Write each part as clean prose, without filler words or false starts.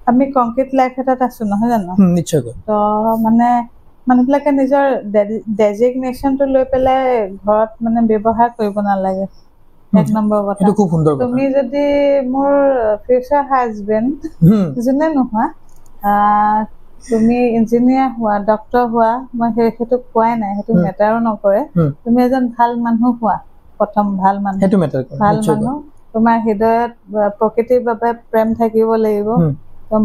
আমি concrete life এটাত আছো নহয় জানো নিশ্চয়কৈ তো মানে মানুহবিলাকে নিজৰ ডেজিগনেশ্যনটো লৈ পেলাই ঘৰত মানে ব্যৱহাৰ কৰিব নালাগে এক নম্বৰ কথা এইটো খুব সুন্দৰ কথা তুমি যদি মোৰ ফিউচাৰ হাজবেণ্ড যোনে নোহোৱা তুমি ইঞ্জিনিয়াৰ হোৱা ডক্টৰ হোৱা মই সেইটো কোৱাই নাই সেইটো মেটাৰো নকৰে তুমি এজন ভাল মানুহ হোৱা প্ৰথম ভাল মানুহ সেইটো মেটাৰ কৰে ভাল মানুহ তোমাৰ হৃদয়ত প্ৰকৃতিৰ বাবে প্ৰেম থাকিব লাগিব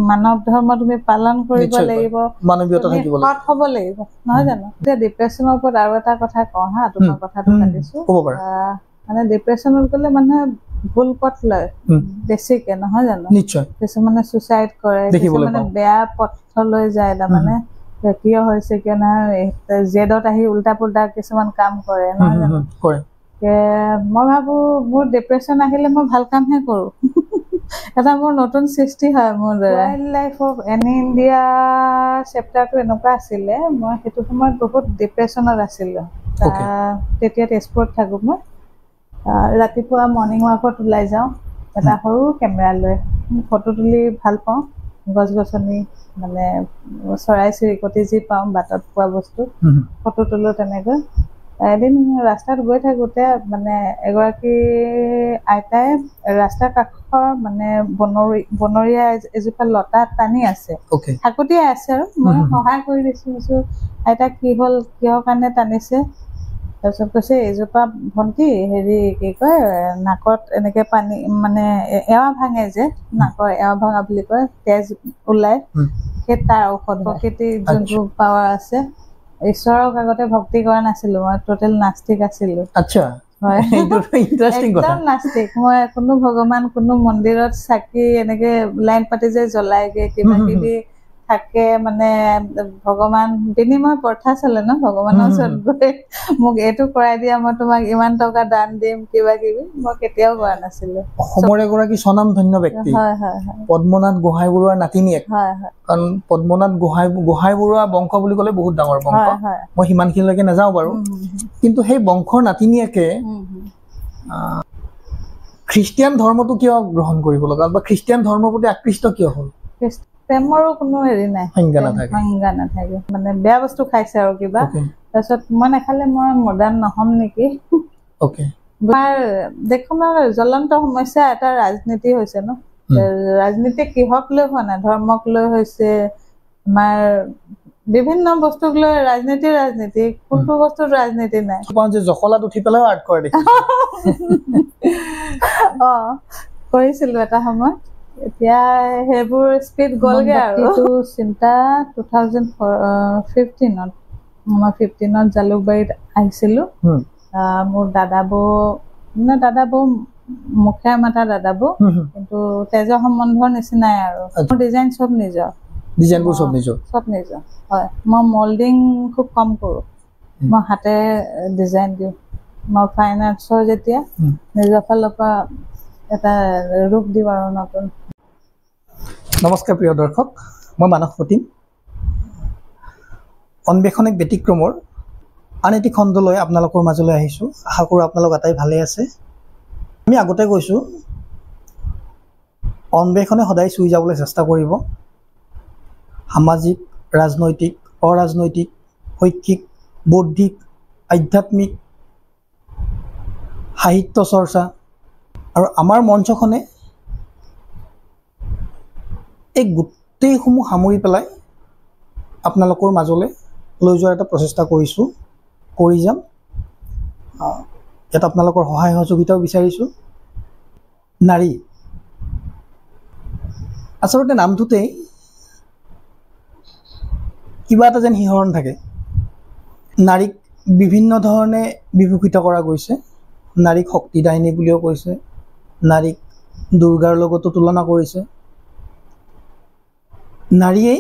মানৱ ধৰ্ম তুমি পালন কৰিব লাগিব মানৱীয়তা থাকিব লাগিব সৎ হ'ব লাগিব নহয় জানো এতিয়া ডিপ্ৰেছনৰ ওপৰত আৰু এটা কথা কওঁ হা তোমাৰ কথাটো পাতিছো মানে ডিপ্ৰেছনত গ'লে মানুহে ভুল পথ লয় বেছিকে নহয় জানো নিশ্চয় কিছুমানে ছুইচাইড কৰে কিছুমানে বেয়া পথলৈ যায় তাৰমানে কিয় হৈছে কিয় নহয় জেদত আহি উল্টা পুল্টা কিছুমান কাম কৰে নহয় জানো মই ভাবো মোৰ ডিপ্ৰেছন আহিলে মই ভাল কামহে কৰোঁ এটা মোৰ নতুন সৃষ্টি হয় মোৰ wild life of any India চেপ্টাৰটো এনেকুৱা আছিলে মই সেইটো সময়ত বহুত ডিপ্ৰেছনত আছিলোঁ তেতিয়া তেজপুৰত থাকোঁ মই ৰাতিপুৱা মৰ্ণিং ৱাকত ওলাই যাওঁ এটা সৰু কেমেৰা লৈ ফটো তুলি ভাল পাওঁ গছ গছনি মানে চৰাই চিৰিকটি যি পাওঁ বাটত পোৱা বস্তু ফটো তোলোঁ তেনেকৈ এদিন ৰাস্তাত গৈ থাকোঁতে মানে এগৰাকী আইতাই ৰাস্তাৰ কাষৰ মানে বনৰীয়া এজোপা লতা টানি আছে থাকোঁতেই আছে আৰু মই সহায় কৰি দিছোঁ আইতা কি হ'ল কিহৰ কাৰণে টানিছে তাৰপিছত কৈছে এইজোপা ভণ্টি হেৰি কি কয় নাকত এনেকৈ পানী মানে এৱা ভাঙে যে নাকৰ এৱা ভাঙা বুলি কয় তেজ ওলায় সেই তাৰ ঔষধ প্ৰকৃতিৰ যোনটো পাৱাৰ আছে ঈশ্বৰক আগতে ভক্তি কৰা নাছিলোঁ মই টোটেল নাস্তিক আছিলোঁ একদম নাস্তিক মই কোনো ভগৱান কোনো মন্দিৰত চাকি এনেকে লাইন পাতি যে জ্বলাইগে কিবা কিবি থাকে মানে ভগৱান বিনিময় প্ৰথা চলে ন ভগৱানৰ ওচৰত গৈ মোক এইটো কৰাই দিয়া মই তোমাক ইমান টকা দান দিম কিবা কিবি মই কেতিয়াও কৰা নাছিলোঁ অসমৰ এগৰাকী স্বনামধন্য ব্যক্তি পদ্মনাথ গোহাঁই বৰুৱাৰ নাতিনীয়েক কাৰণ পদ্মনাথ গোহাঁই বৰুৱা বংশ বুলি ক'লে বহুত ডাঙৰ বংশ মই সিমানখিনিলৈকে নাযাওঁ বাৰু কিন্তু সেই বংশৰ নাতিনীয়েকে খ্ৰীষ্টিয়ান ধৰ্মটো কিয় গ্ৰহণ কৰিব লগা বা খ্ৰীষ্টিয়ান ধৰ্মৰ প্ৰতি আকৃষ্ট কিয় হ'ল প্ৰেমৰো কোনো হেৰি নাই সংজ্ঞা নাথাকে মানে বেয়া বস্তু খাইছে আৰু কিবা তাৰপিছত মই নাখালে মই মডাৰ্ণ নহ'ম নেকি দেশখনৰ জ্বলন্ত সমস্যা এটা ৰাজনীতি হৈছে ন ৰাজনীতি কিহক লৈ হোৱা নাই ধৰ্মক লৈ হৈছে আমাৰ বিভিন্ন বস্তুক লৈ ৰাজনীতি কোনটো বস্তুত ৰাজনীতি নাই জখলাত উঠি পেলাইও আৰ্ট কৰে দেখি কৰিছিলোঁ এটা সময় এতিয়া সেইবোৰ স্পীড গ'লগৈ আৰু চিন্তা 2015ত মই 15ত জালুকবাৰীত আহিছিলোঁ মোৰ দাদা বৌ মুখে মাতা দাদা বৌ কিন্তু তেজৰ সম্বন্ধৰ নিচিনাই আৰু মোৰ ডিজাইন চব নিজৰ হয় মই মল্ডিং খুব কম কৰোঁ মই হাতে ডিজাইন দিওঁ মই ফাইন আৰ্টছৰ যেতিয়া নিজৰ ফালৰ পৰা এটা ৰূপ দিওঁ আৰু নতুন নমস্কাৰ প্ৰিয় দৰ্শক মই মানস প্ৰতীম অন্বেষণ এক ব্যতিক্ৰমৰ আন এটি খণ্ডলৈ আপোনালোকৰ মাজলৈ আহিছোঁ আশা কৰোঁ আপোনালোক আটাই ভালে আছে আমি আগতে কৈছোঁ অন্বেষণে সদায় চুই যাবলৈ চেষ্টা কৰিব সামাজিক ৰাজনৈতিক অৰাজনৈতিক শৈক্ষিক বৌদ্ধিক আধ্যাত্মিক সাহিত্য চৰ্চা আৰু আমাৰ মঞ্চখনে এই গোটেইসমূহ সামৰি পেলাই আপোনালোকৰ মাজলৈ লৈ যোৱাৰ এটা প্ৰচেষ্টা কৰি যাম ইয়াত আপোনালোকৰ সহায় সহযোগিতাও বিচাৰিছোঁ নাৰী আচলতে নামটোতেই কিবা এটা যেন শিহৰণ থাকে নাৰীক বিভিন্ন ধৰণে বিভূষিত কৰা গৈছে নাৰীক শক্তিদায়িনী বুলিও কৈছে নাৰীক দুৰ্গাৰ লগতো তুলনা কৰিছে নাৰীয়ে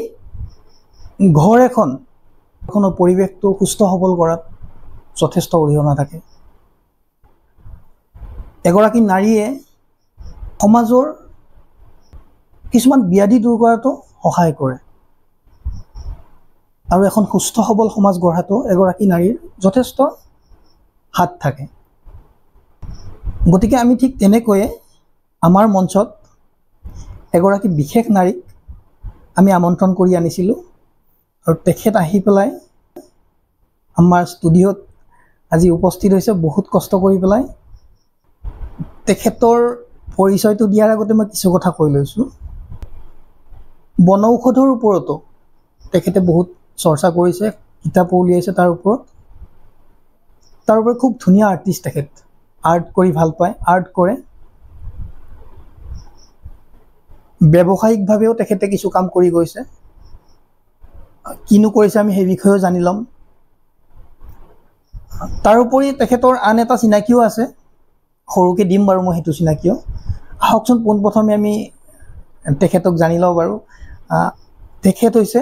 ঘৰ এখনৰ পৰিৱেশটো সুস্থ সবল কৰাত যথেষ্ট অৰিহণা থাকে এগৰাকী নাৰীয়ে সমাজৰ কিছুমান ব্যাধি দূৰ কৰাটো সহায় কৰে আৰু এখন সুস্থ সবল সমাজ গঢ়াটো এগৰাকী নাৰীৰ যথেষ্ট হাত থাকে গতিকে আমি ঠিক তেনেকৈয়ে আমাৰ মঞ্চত এগৰাকী বিশেষ নাৰীক আমি আমন্ত্ৰণ কৰি আনিছিলোঁ আৰু তেখেত আহি পেলাই আমাৰ ষ্টুডিঅ'ত আজি উপস্থিত হৈছে বহুত কষ্ট কৰি পেলাই। তেখেতৰ পৰিচয়টো দিয়াৰ আগতে মই কিছু কথা কৈ লৈছোঁ। বনৌষধৰ ওপৰতো তেখেতে বহুত চৰ্চা কৰিছে, কিতাপো উলিয়াইছে তাৰ ওপৰত। তাৰোপৰি খুব ধুনীয়া আৰ্টিষ্ট তেখেত, আৰ্ট কৰি ভাল পায়, আৰ্ট কৰে। ব্যৱসায়িকভাৱেও তেখেতে কিছু কাম কৰি গৈছে, কিনো কৰিছে আমি সেই বিষয়েও জানি ল'ম। তাৰোপৰি তেখেতৰ আন এটা চিনাকিও আছে, সৰুকৈ দিম বাৰু মই সেইটো চিনাকিও। আহকচোন পোনপ্ৰথমে আমি তেখেতক জানি লওঁ বাৰু। তেখেত হৈছে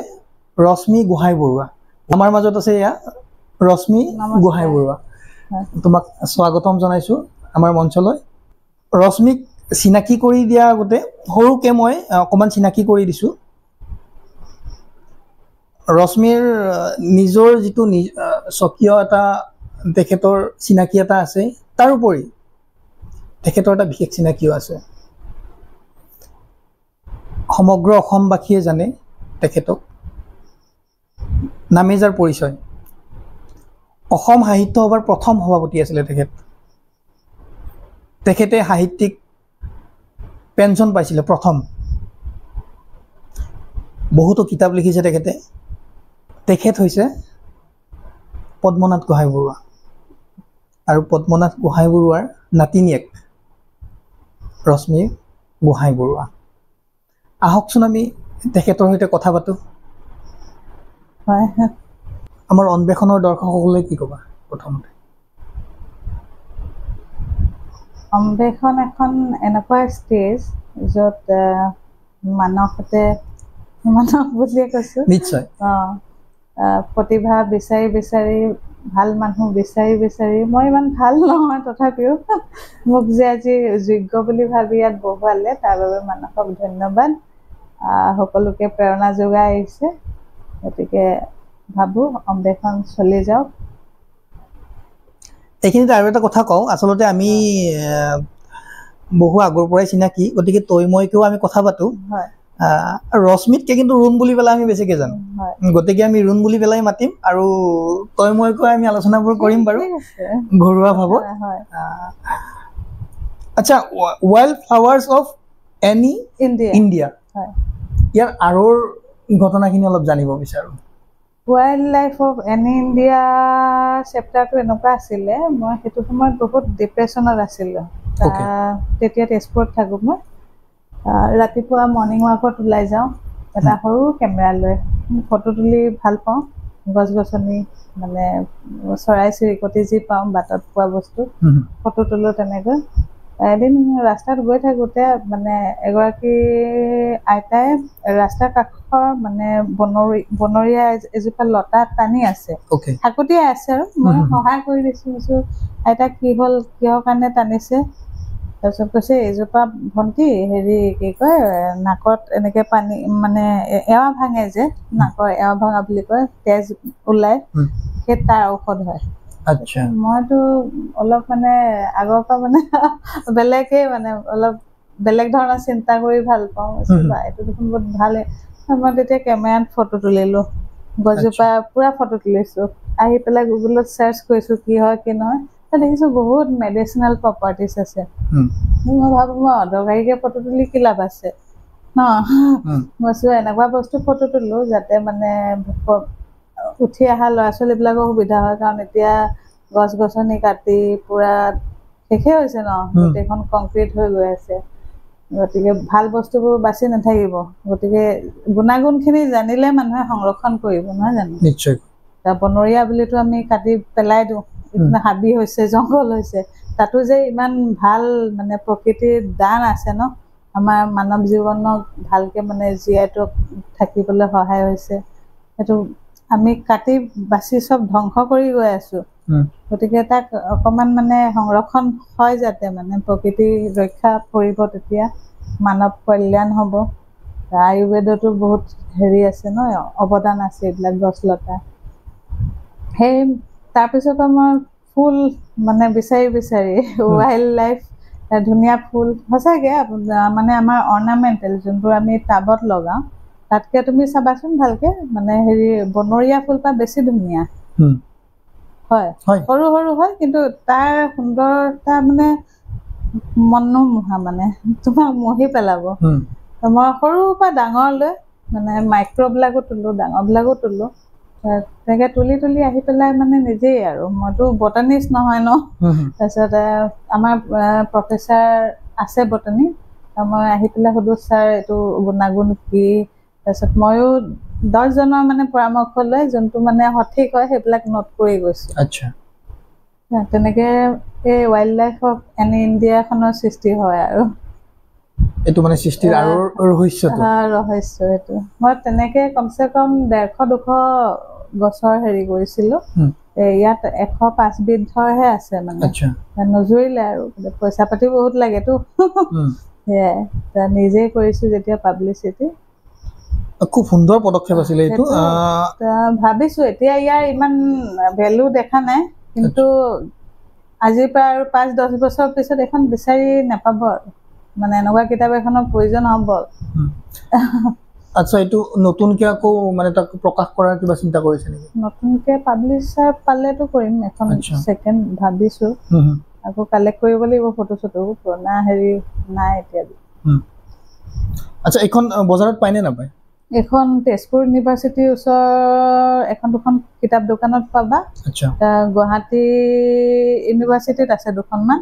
ৰশ্মি গোহাঁই বৰুৱা। আমাৰ মাজত আছে এয়া ৰশ্মি গোহাঁই বৰুৱা। তোমাক স্বাগতম জনাইছোঁ আমাৰ মঞ্চলৈ। ৰশ্মিক চিনাকি কৰি দিয়াৰ আগতে সৰুকৈ মই অকণমান চিনাকি কৰি দিছোঁ। ৰশ্মিৰ নিজৰ যিটো স্বকীয় এটা তেখেতৰ চিনাকি এটা আছে, তাৰোপৰি তেখেতৰ এটা বিশেষ চিনাকিও আছে। সমগ্ৰ অসমবাসীয়ে জানে তেখেতক, নামে যাৰ পৰিচয়। অসম সাহিত্য সভাৰ প্ৰথম সভাপতি আছিলে তেখেত। তেখেতে সাহিত্যিক পেঞ্চন পাইছিলে প্ৰথম। বহুতো কিতাপ লিখিছে তেখেতে। তেখেত হৈছে পদ্মনাথ গোহাঁই বৰুৱা আৰু পদ্মনাথ গোহাঁই বৰুৱাৰ নাতিনীয়েক ৰশ্মি গোহাঁই বৰুৱা। আহকচোন আমি তেখেতৰ সৈতে কথা পাতোঁ। আমাৰ অন্বেষণৰ দৰ্শকসকলে কি ক'বা প্ৰথমতে? অন্বেষণ এখন এনেকুৱা ষ্টেজ য'ত মানসতে, মানস বুলিয়ে কৈছোঁ, নিশ্চয় প্ৰতিভা বিচাৰি বিচাৰি, ভাল মানুহ বিচাৰি বিচাৰি, মই ইমান ভাল নহয় তথাপিও মোক যে আজি যোগ্য বুলি ভাবি ইয়াত বহুৱালে তাৰ বাবে মানসক ধন্যবাদ। সকলোকে প্ৰেৰণা যোগাই আহিছে, গতিকে ভাবোঁ অন্বেষণ চলি যাওক। এইখিনিতে আৰু এটা কথা কওঁ, আচলতে আমি বহু আগৰ পৰাই চিনাকি, গতিকে তই মইকেও আমি কথা পাতোঁ। ৰশ্মিতকৈ কিন্তু ৰুণ বুলি পেলাই আমি বেছিকৈ জানো, গতিকে আমি ৰুণ বুলি পেলাই মাতিম আৰু তই মইকৈ আমি আলোচনাবোৰ কৰিম বাৰু ঘৰুৱা ভাৱত। আচ্ছা, wild flowers of any India, ইয়াৰ আঁৰৰ ঘটনাখিনি অলপ জানিব বিচাৰোঁ। Wild life of any India চেপ্টাৰটো এনেকুৱা আছিলে, মই সেইটো সময়ত বহুত ডিপ্ৰেশ্যনত আছিলোঁ। তেতিয়া তেজপুৰত থাকোঁ মই। ৰাতিপুৱা মৰ্ণিং ৱাকত ওলাই যাওঁ এটা সৰু কেমেৰা লৈ, ফটো তুলি ভাল পাওঁ। গছ গছনি মানে চৰাই চিৰিকটি যি পাওঁ বাটত পোৱা বস্তু ফটো তোলোঁ তেনেকৈ। এদিন ৰাস্তাত গৈ থাকোঁতে মানে এগৰাকী আইতাই ৰাস্তাৰ কাষৰ মানে বনৰীয়া এজোপা লতা টানি আছে, শাকুতিয়াই আছে আৰু মই সহায় কৰি দিছোঁ। আইতা কি হ'ল, কিহৰ কাৰণে টানিছে? তাৰপিছত কৈছে এইজোপা ভণ্টি হেৰি কি কয়, নাকত এনেকৈ পানী মানে এৱা ভাঙে যে, নাকৰ এৱা ভাঙা বুলি কয়, তেজ ওলায়, সেই তাৰ ঔষধ হয়। মইতো অলপ মানে আগৰ পৰা মানে বেলেগেই মানে অলপ বেলেগ ধৰণৰ চিন্তা কৰি ভাল পাওঁ। এইটো দেখোন বহুত ভালেই। মই তেতিয়া কেমেৰাত ফটো তুলিলোঁ, গছজোপা পূৰা ফটো তুলিছোঁ। আহি পেলাই গুগলত চাৰ্চ কৰিছোঁ কি হয় কি নহয়, দেখিছোঁ বহুত মেডিচিনেল প্ৰপাৰ্টিজ আছে। মই ভাবোঁ মই অদৰকাৰীকৈ ফটো তুলি কি লাভ আছে ন? মই এনেকুৱা বস্তু ফটো তোলোঁ যাতে মানে উঠি অহা ল'ৰা ছোৱালীবিলাকৰ সুবিধা হয়, কাৰণ এতিয়া গছ গছনি কাটি পূৰা শেষেই হৈছে ন, গোটেইখন কংক্ৰিট হৈ গৈ আছে। গতিকে ভাল বস্তুবোৰ বাচি নাথাকিব, গতিকে গুণাগুণখিনি জানিলে মানুহে সংৰক্ষণ কৰিব, নহয় জানো? নিশ্চয়। বনৰীয়া বুলিতো আমি কাটি পেলাই দিওঁ, হাবি হৈছে, জংঘল হৈছে, তাতো যে ইমান ভাল মানে প্ৰকৃতিৰ দান আছে ন, আমাৰ মানৱ জীৱনক ভালকৈ মানে জীয়াই থাকিবলৈ সহায় হৈছে। সেইটো আমি কাটি বাচি চব ধ্বংস কৰি গৈ আছোঁ। গতিকে তাক অকণমান মানে সংৰক্ষণ হয় যাতে মানে প্ৰকৃতি ৰক্ষা কৰিব, তেতিয়া মানৱ কল্যাণ হ'ব। আয়ুৰ্বেদতো বহুত হেৰি আছে ন, অৱদান আছে এইবিলাক গছ লতা। সেই তাৰপিছতো মই ফুল মানে বিচাৰি বিচাৰি ৱাইল্ড লাইফ, ধুনীয়া ফুল সঁচাকৈ মানে আমাৰ অৰ্নামেণ্টেল যোনবোৰ আমি টাবত লগাওঁ, তাতকে তুমি চাবাচোন ভালকে মানে হেৰি বনৰীয়া ফুলপাহ বেছি ধুনীয়া হয় সৰু সৰু হয় কিন্তু তাৰ সুন্দৰতা মানে মনোমোহা মানে তোমাক মোহি পেলাব মই সৰুৰ পৰা ডাঙৰলৈ মানে মাইক্ৰ'বিলাকো তোলোঁ ডাঙৰবিলাকো তোলোঁ তেনেকৈ তুলি তুলি আহি পেলাই মানে নিজেই আৰু মইতো বটানিষ্ট নহয় ন তাৰপিছত আমাৰ প্ৰফেচাৰ আছে বটানী মই আহি পেলাই সুধোঁ ছাৰ এইটো গুণাগুণ কি তাৰপিছত ময়ো 10 জনৰ মানে পৰামৰ্শ লৈ যোনটো মানে সঠিক হয় সেইবিলাক নোট কৰি গৈছোঁ আচ্ছা তেনেকৈ এই ৱাইল্ড লাইফ অফ এনি ইণ্ডিয়াখনৰ সৃষ্টি হয় আৰু এইটো মানে সৃষ্টিৰ আৰু ৰহস্য এইটো মই তেনেকৈ কমচে কম 150-200 গছৰ হেৰি কৰিছিলোঁ ইয়াত 105 বিধৰহে আছে মানে নজুৰিলে আৰু পইচা পাতি বহুত লাগেতো সেয়াই নিজেই কৰিছোঁ যেতিয়া পাব্লিচিটি খুব সুন্দৰ পদক্ষেপ আছিলে এইটো ভাবিছোঁ এতিয়া ইয়াৰ ইমান ভেলু দেখা নাই কিন্তু আজিৰ পৰা আৰু 5-10 বছৰ পিছত এখন বিচাৰি নাপাব আৰু মানে এনেকুৱা কিতাপ এখনৰ প্ৰয়োজন হ'ব আচ্ছা এইটো নতুনকৈ আকৌ মানে তাক প্ৰকাশ কৰাৰ কিবা চিন্তা কৰিছে নেকি নতুনকৈ পাব্লিচাৰ পালেতো কৰিম এখন ছেকেণ্ড ভাবিছোঁ আকৌ কালেক্ট কৰিব লাগিব ফটো চটো পুৰণা হেৰি নাই এতিয়া আচ্ছা এইখন বজাৰত পায়নে নাপায় এখন তেজপুৰ ইউনিভাৰ্চিটিৰ ওচৰৰ এখন দুখন কিতাপ দোকানত পাবা গুৱাহাটী ইউনিভাৰ্চিটিত আছে 2খনমান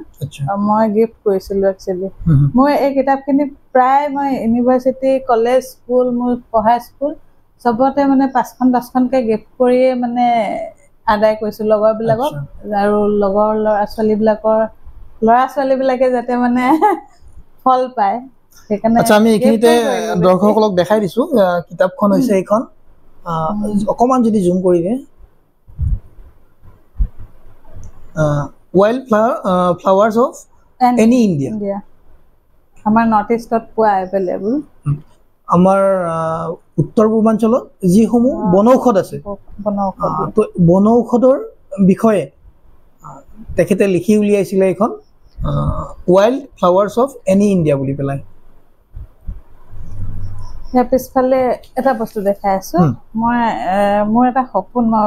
মই গিফ্ট কৰিছিলোঁ একচুৱেলি মই এই কিতাপখিনি প্ৰায় মই ইউনিভাৰ্চিটি কলেজ স্কুল মোৰ পঢ়া স্কুল চবতে মানে 5খন-10খনকৈ গিফ্ট কৰিয়ে মানে আদায় কৰিছোঁ লগৰবিলাকক আৰু লগৰ ল'ৰা ছোৱালীবিলাকে যাতে মানে ফল পায় আচ্ছা আমি এইখিনিতে দৰ্শকসকলক দেখাই দিছোঁ কিতাপখন হৈছে এইখন অকণমান যদি জুম কৰি দিয়ে wild flowers of any India আমাৰ নৰ্থ ইষ্টত পোৱা এভেইলেবল আমাৰ উত্তৰ পূৰ্বাঞ্চলত যিসমূহ বনৌষধ আছে বনৌষধৰ বিষয়ে তেখেতে লিখি উলিয়াইছিলে এইখন wild flowers of any India বুলি পেলাই পিছফালে এটা বস্তু দেখাই আছোঁ মই মোৰ এটা সপোন মই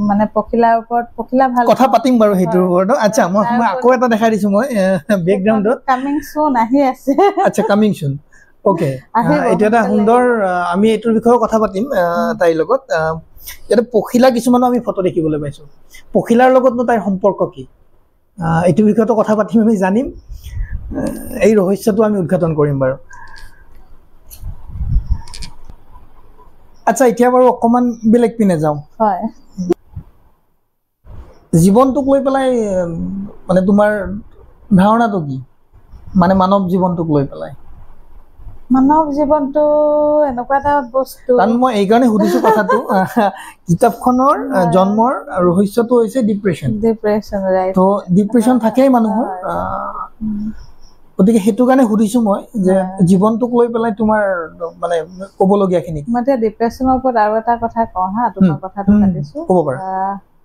মানে পখিলাৰ ওপৰত পখিলা ভাল কথা পাতিম বাৰু সেইটোৰ ওপৰত আচ্ছা মই আকৌ এটা দেখাই দিছোঁ মই বেকগ্ৰাউণ্ডত কামিং সুন আহি আছে আচ্ছা কামিং সুন ওকে এইটো এটা সুন্দৰ আমি এইটোৰ বিষয়ে কথা পাতিম তাইৰ লগত ইয়াতে পখিলা কিছুমানো আমি ফটো দেখিবলৈ পাইছোঁ পখিলাৰ লগতনো তাইৰ সম্পৰ্ক কি এইটো বিষয়তো কথা পাতিম আমি জানিম এই ৰহস্যটো আমি উদ্ঘাটন কৰিম বাৰু আচ্ছা এতিয়া বাৰু অকণমান বেলেগ পিনে যাওঁ হয় জীৱনটোক লৈ পেলাই মানে তোমাৰ ধাৰণাটো কি মানে মানৱ জীৱনটোক লৈ পেলাই মানৱ জীৱনটো এনেকুৱা এটা বস্তু কাৰণ মই এইকাৰণে সুধিছোঁ কথাটো কিতাপখনৰ জন্মৰ ৰহস্যটো হৈছে ডিপ্ৰেশ্যন তো ডিপ্ৰেশ্যন থাকেই মানুহৰ গতিকে সেইটো কাৰণে সুধিছোঁ মই যে জীৱনটোক লৈ পেলাই তোমাৰ মানে ক'বলগীয়াখিনি মই এতিয়া ডিপ্ৰেশ্যনৰ ওপৰত আৰু এটা কথা কওঁ হা তোমাৰ কথাটো পাতিছোঁ ক'ব পাৰা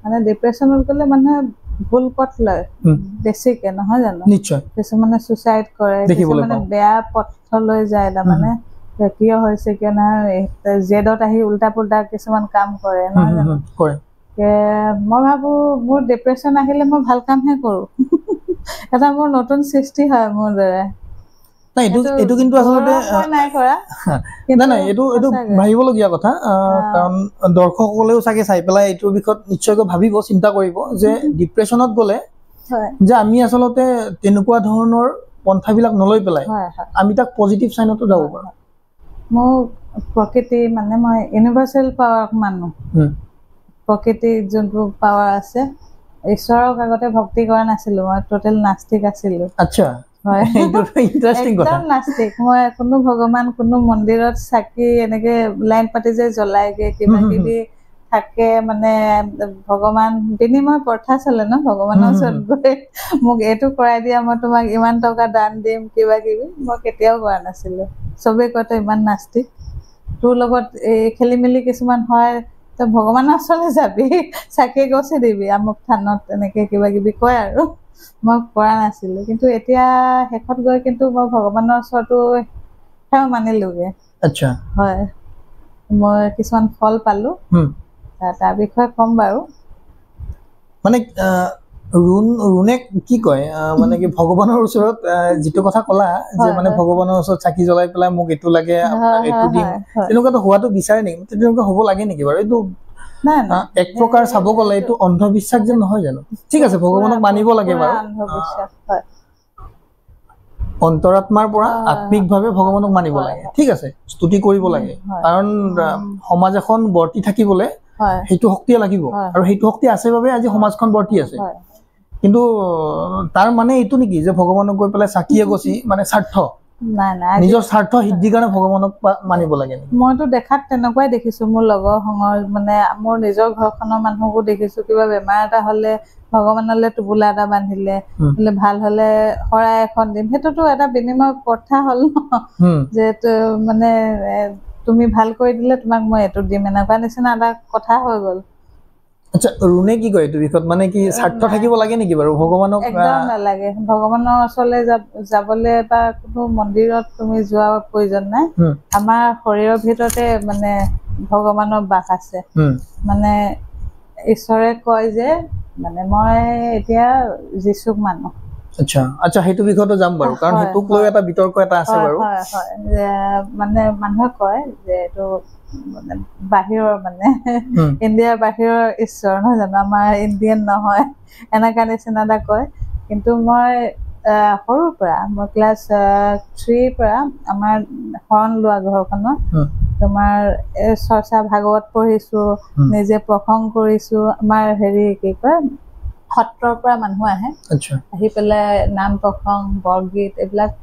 মানে ডিপ্ৰেশ্যনত গ'লে মানুহে ভুল পথ লয় বেছিকে নহয় জানো নিশ্চয় কিছুমানে ছুইচাইড কৰে কিছুমানে বেয়া পথলৈ যায় তাৰমানে কিয় হৈছে কিয় নহয় জেদত আহি উল্টা পুল্টা কিছুমান কাম কৰে নহয় জানো মই ভাবোঁ মোৰ ডিপ্ৰেশ্যন আহিলে মই ভাল কামহে কৰোঁ এটা মোৰ নতুন সৃষ্টি হয় মোৰ দ্বাৰা নাই এইটো কিন্তু আচলতে নাই কৰা নাই এইটো ভাবিবলগীয়া কথা কাৰণ দৰ্শকসকলেও চাগে চাই পেলাই এইটোৰ বিষয়ত নিশ্চয়কৈ ভাবিব চিন্তা কৰিব যে ডিপ্ৰেশ্যনত গ'লে যে আমি আচলতে তেনেকুৱা ধৰণৰ পন্থাবিলাক নলৈ পেলাই আমি তাক পজিটিভ চাইনতো যাব পাৰোঁ মোক প্ৰকৃতি মানে মই ইউনিভাৰ্চেল পাৱাৰ মানো প্ৰকৃতিৰ যোনটো পাৱাৰ আছে ঈশ্বৰক আগতে ভক্তি কৰা নাছিলোঁ মই টোটেল নাস্তিক আছিলোঁ আচ্ছা হয় ইণ্টাৰেষ্টিং কথা একদম নাস্তিক মই কোনো ভগৱান কোনো মন্দিৰত চাকি এনেকৈ লাইন পাতি যে জ্বলাইগে কিবা কিবি থাকে মানে ভগৱান বিনিময় প্ৰথা চলে ন ভগৱানৰ ওচৰত গৈ মোক এইটো কৰাই দিয়া মই তোমাক ইমান টকা দান দিম কিবা কিবি মই কেতিয়াও কৰা নাছিলোঁ চবেই কয় তই ইমান নাস্তিক তোৰ লগত এই খেলি মেলি কিছুমান হয় তই ভগৱানৰ ওচৰলৈ যাবি চাকি গছি দিবি আমুক থানত এনেকৈ কিবা কিবি কয় আৰু মই কৰা নাছিলোঁ কিন্তু এতিয়া শেষত গৈ কিন্তু মই ভগৱানৰ ওচৰতো সেৱা মানিলোঁগৈ আচ্ছা হয় মই কিছুমান ফল পালো তাৰ বিষয়ে কম বাৰু মানে ৰুণে কি কয় মানে কি ভগৱানৰ ওচৰত যিটো কথা কলা যে মানে ভগৱানৰ ওচৰত চাকি জ্বলাই পেলাই মোক এইটো লাগে আপোনাক এইটো দিম তেনেকুৱাটো হোৱাটো বিচাৰে নেকি তেনেকুৱা হ'ব লাগে নেকি বাৰু এইটো এক প্ৰকাৰ চাব গ'লে এইটো অন্ধবিশ্বাস যেন নহয় জানো ঠিক আছে ভগৱানক মানিব লাগে বাৰু অন্তৰাত্মাৰ পৰা আত্মিকভাৱে ভগৱানক মানিব লাগে ঠিক আছে স্তুতি কৰিব লাগে কাৰণ সমাজ এখন বৰ্তি থাকিবলৈ সেইটো শক্তিয়ে লাগিব আৰু সেইটো শক্তি আছে বাবে আজি সমাজখন বৰ্তি আছে কিন্তু তাৰ মানে এইটো নেকি যে ভগৱানক গৈ পেলাই চাকিয়ে গছি মানে স্বাৰ্থ নিজৰ স্বাৰ্থ সিদ্ধিৰ কাৰণে ভগৱানক মানিব লাগে মইতো দেখাত তেনেকুৱাই দেখিছো মোৰ লগৰ সংগৰ মানে মোৰ নিজৰ ঘৰখনৰ মানুহকো দেখিছো কিবা বেমাৰ এটা হলে ভগৱানলৈ টোপোলা এটা বান্ধিলে বোলে ভাল হলে শৰাই এখন দিম সেইটোতো এটা বিনিময় প্ৰথা হ'ল যে মানে তুমি ভাল কৰি দিলে তোমাক মই এইটো দিম এনেকুৱা নিচিনা এটা কথা হৈ গ'ল আচ্ছা ৰুণে কি কয় এইটো বিষয়ত মানে কি স্বাৰ্থ থাকিব লাগে নেকি বাৰু ভগৱানক একদম নালাগে ভগৱানৰ ওচৰলৈ যাবলৈ বা কোনো মন্দিৰত তুমি যোৱাৰ প্ৰয়োজন নাই আমাৰ শৰীৰৰ ভিতৰতে মানে ভগৱানৰ বাস আছে মানে ঈশ্বৰে কয় যে মানে মই এতিয়া যীশুক মানো আচ্ছা আচ্ছা সেইটো বিষয়তো যাম বাৰু কাৰণ হেতুক লৈ এটা বিতৰ্ক এটা আছে বাৰু মানে মানুহে কয় যে এইটো মানে বাহিৰৰ মানে ইণ্ডিয়াৰ বাহিৰৰ ঈশ্বৰ নহয় জানো আমাৰ ইণ্ডিয়ান নহয় এনেকুৱা নিচিনা এটা কয় কিন্তু মই সৰুৰ পৰা মই ক্লাছ 3 পৰা আমাৰ শৰণ লোৱা ঘৰখনত তোমাৰ চৰ্চা ভাগৱত পঢ়িছো নিজে প্ৰসংগ কৰিছো আমাৰ হেৰি কি কয় সত্ৰৰ পৰা মানুহ আহে আহি পেলাই নাম প্ৰসংগ বৰগীত এইবিলাক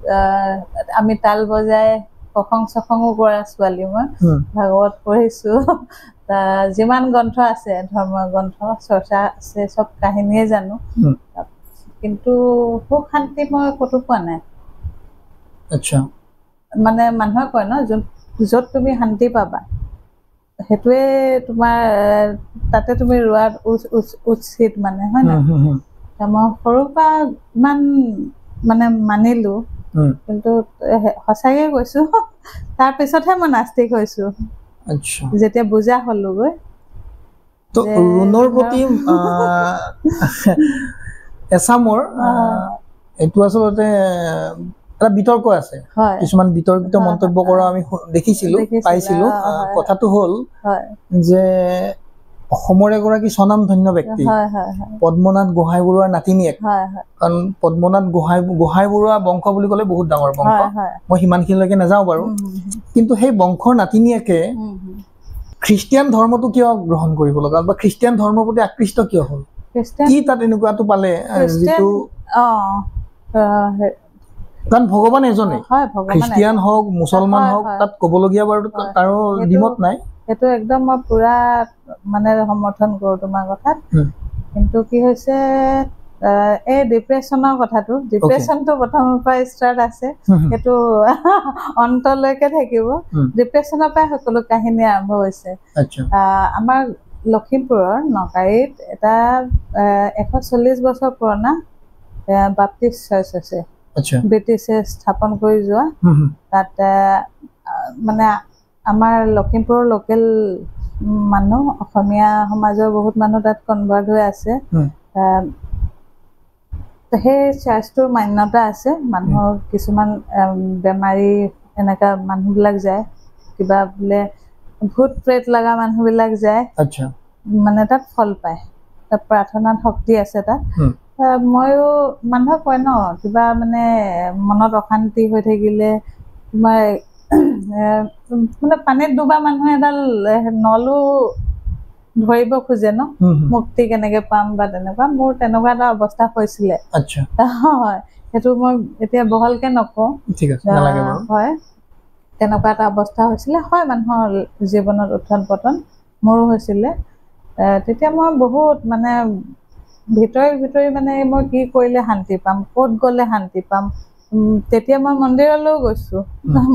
আমি তাল বজাই প্ৰসংগ চসংগো কৰা ছোৱালী মই ভাগৱত পঢ়িছো যিমান গ্ৰন্থ আছে ধৰ্ম গ্ৰন্থ চৰ্চা আছে চব কাহিনীয়ে জানো কিন্তু সুখ শান্তি মই ক'তো পোৱা নাই আচ্ছা মানে মানুহে কয় ন য'ত তুমি শান্তি পাবা সেইটোৱে তোমাৰ তাতে তুমি ৰোৱাত উচিত মানে হয় না মই সৰুৰ পৰা ইমান মানে মানিলো কিন্তু সঁচাকে কৈছো তাৰ পিছতহে মই নাস্তিক হৈছো যেতিয়া বুজা হলোগৈ তো ৰুণৰ প্ৰতি এছামৰ এইটো আচলতে এটা বিতৰ্ক আছে কিছুমান বিতৰ্কিত মন্তব্য কৰা আমি দেখিছিলো পাইছিলো কথাটো হ'ল যে অসমৰ এগৰাকী স্বনামধন্য ব্যক্তি পদ্মনাথ গোহাঁই বৰুৱাৰ নাতিনীয়েক কাৰণ পদ্মনাথ গোহাঁই বৰুৱা বংশ বুলি ক'লে বহুত ডাঙৰ বংশ মই সিমানখিনিলৈকে নাযাওঁ বাৰু কিন্তু সেই বংশৰ নাতিনীয়েকে খ্ৰীষ্টিয়ান ধৰ্মটো কিয় গ্ৰহণ কৰিব লগা বা খ্ৰীষ্টিয়ান ধৰ্মৰ প্ৰতি আকৃষ্ট কিয় হ'ল কি তাত এনেকুৱাটো পালে যিটো কাৰণ ভগৱান এজনে খ্ৰীষ্টিয়ান হওক মুছলমান হওক তাত ক'বলগীয়া বাৰু কাৰো দ্বিমত নাই সেইটো একদম মই পুৰা মানে সমৰ্থন কৰো তোমাৰ কথাত কিন্তু কি হৈছে এই ডিপ্ৰেছনৰ কথাটো ডিপ্ৰেছনটো প্ৰথমৰ পৰা ষ্টাৰ্ট আছে সেইটো অন্তলৈকে থাকিব ডিপ্ৰেছনৰ পৰা সকলো কাহিনী আৰম্ভ হৈছে আমাৰ লখিমপুৰৰ নকাৰীত এটা 140 বছৰ পুৰণা বাপ্তিষ্ট চাৰ্চ আছে ব্ৰিটিছে স্থাপন কৰি যোৱা তাত মানে আমাৰ লখিমপুৰৰ লোকেল মানুহ অসমীয়া সমাজৰ বহুত মানুহ তাত কনভাৰ্ট হৈ আছে সেই চাৰ্চটোৰ মান্যতা আছে মানুহৰ কিছুমান বেমাৰী এনেকা মানুহবিলাক যায় কিবা বোলে ভূত প্ৰেত লগা মানুহবিলাক যায় মানে তাত ফল পায় তাত প্ৰাৰ্থনাত শক্তি আছে তাত ময়ো মানুহে কয় ন কিবা মানে মনত অশান্তি হৈ থাকিলে তোমাৰ মানে পানীত ডুবা মানুহে এডাল নলু ধৰিব খোজে ন মুক্তি কেনেকে পাম বা তেনেকুৱা মোৰ তেনেকুৱা এটা অৱস্থা হৈছিলে হয় সেইটো মই এতিয়া বহলকে নকওঁ হয় তেনেকুৱা এটা অৱস্থা হৈছিলে হয় মানুহৰ জীৱনত উত্থান পতন মোৰো হৈছিলে তেতিয়া মই বহুত মানে ভিতৰি মানে মই কি কৰিলে শান্তি পাম ক'ত গ'লে শান্তি পাম তেতিয়া মই মন্দিৰলৈও গৈছো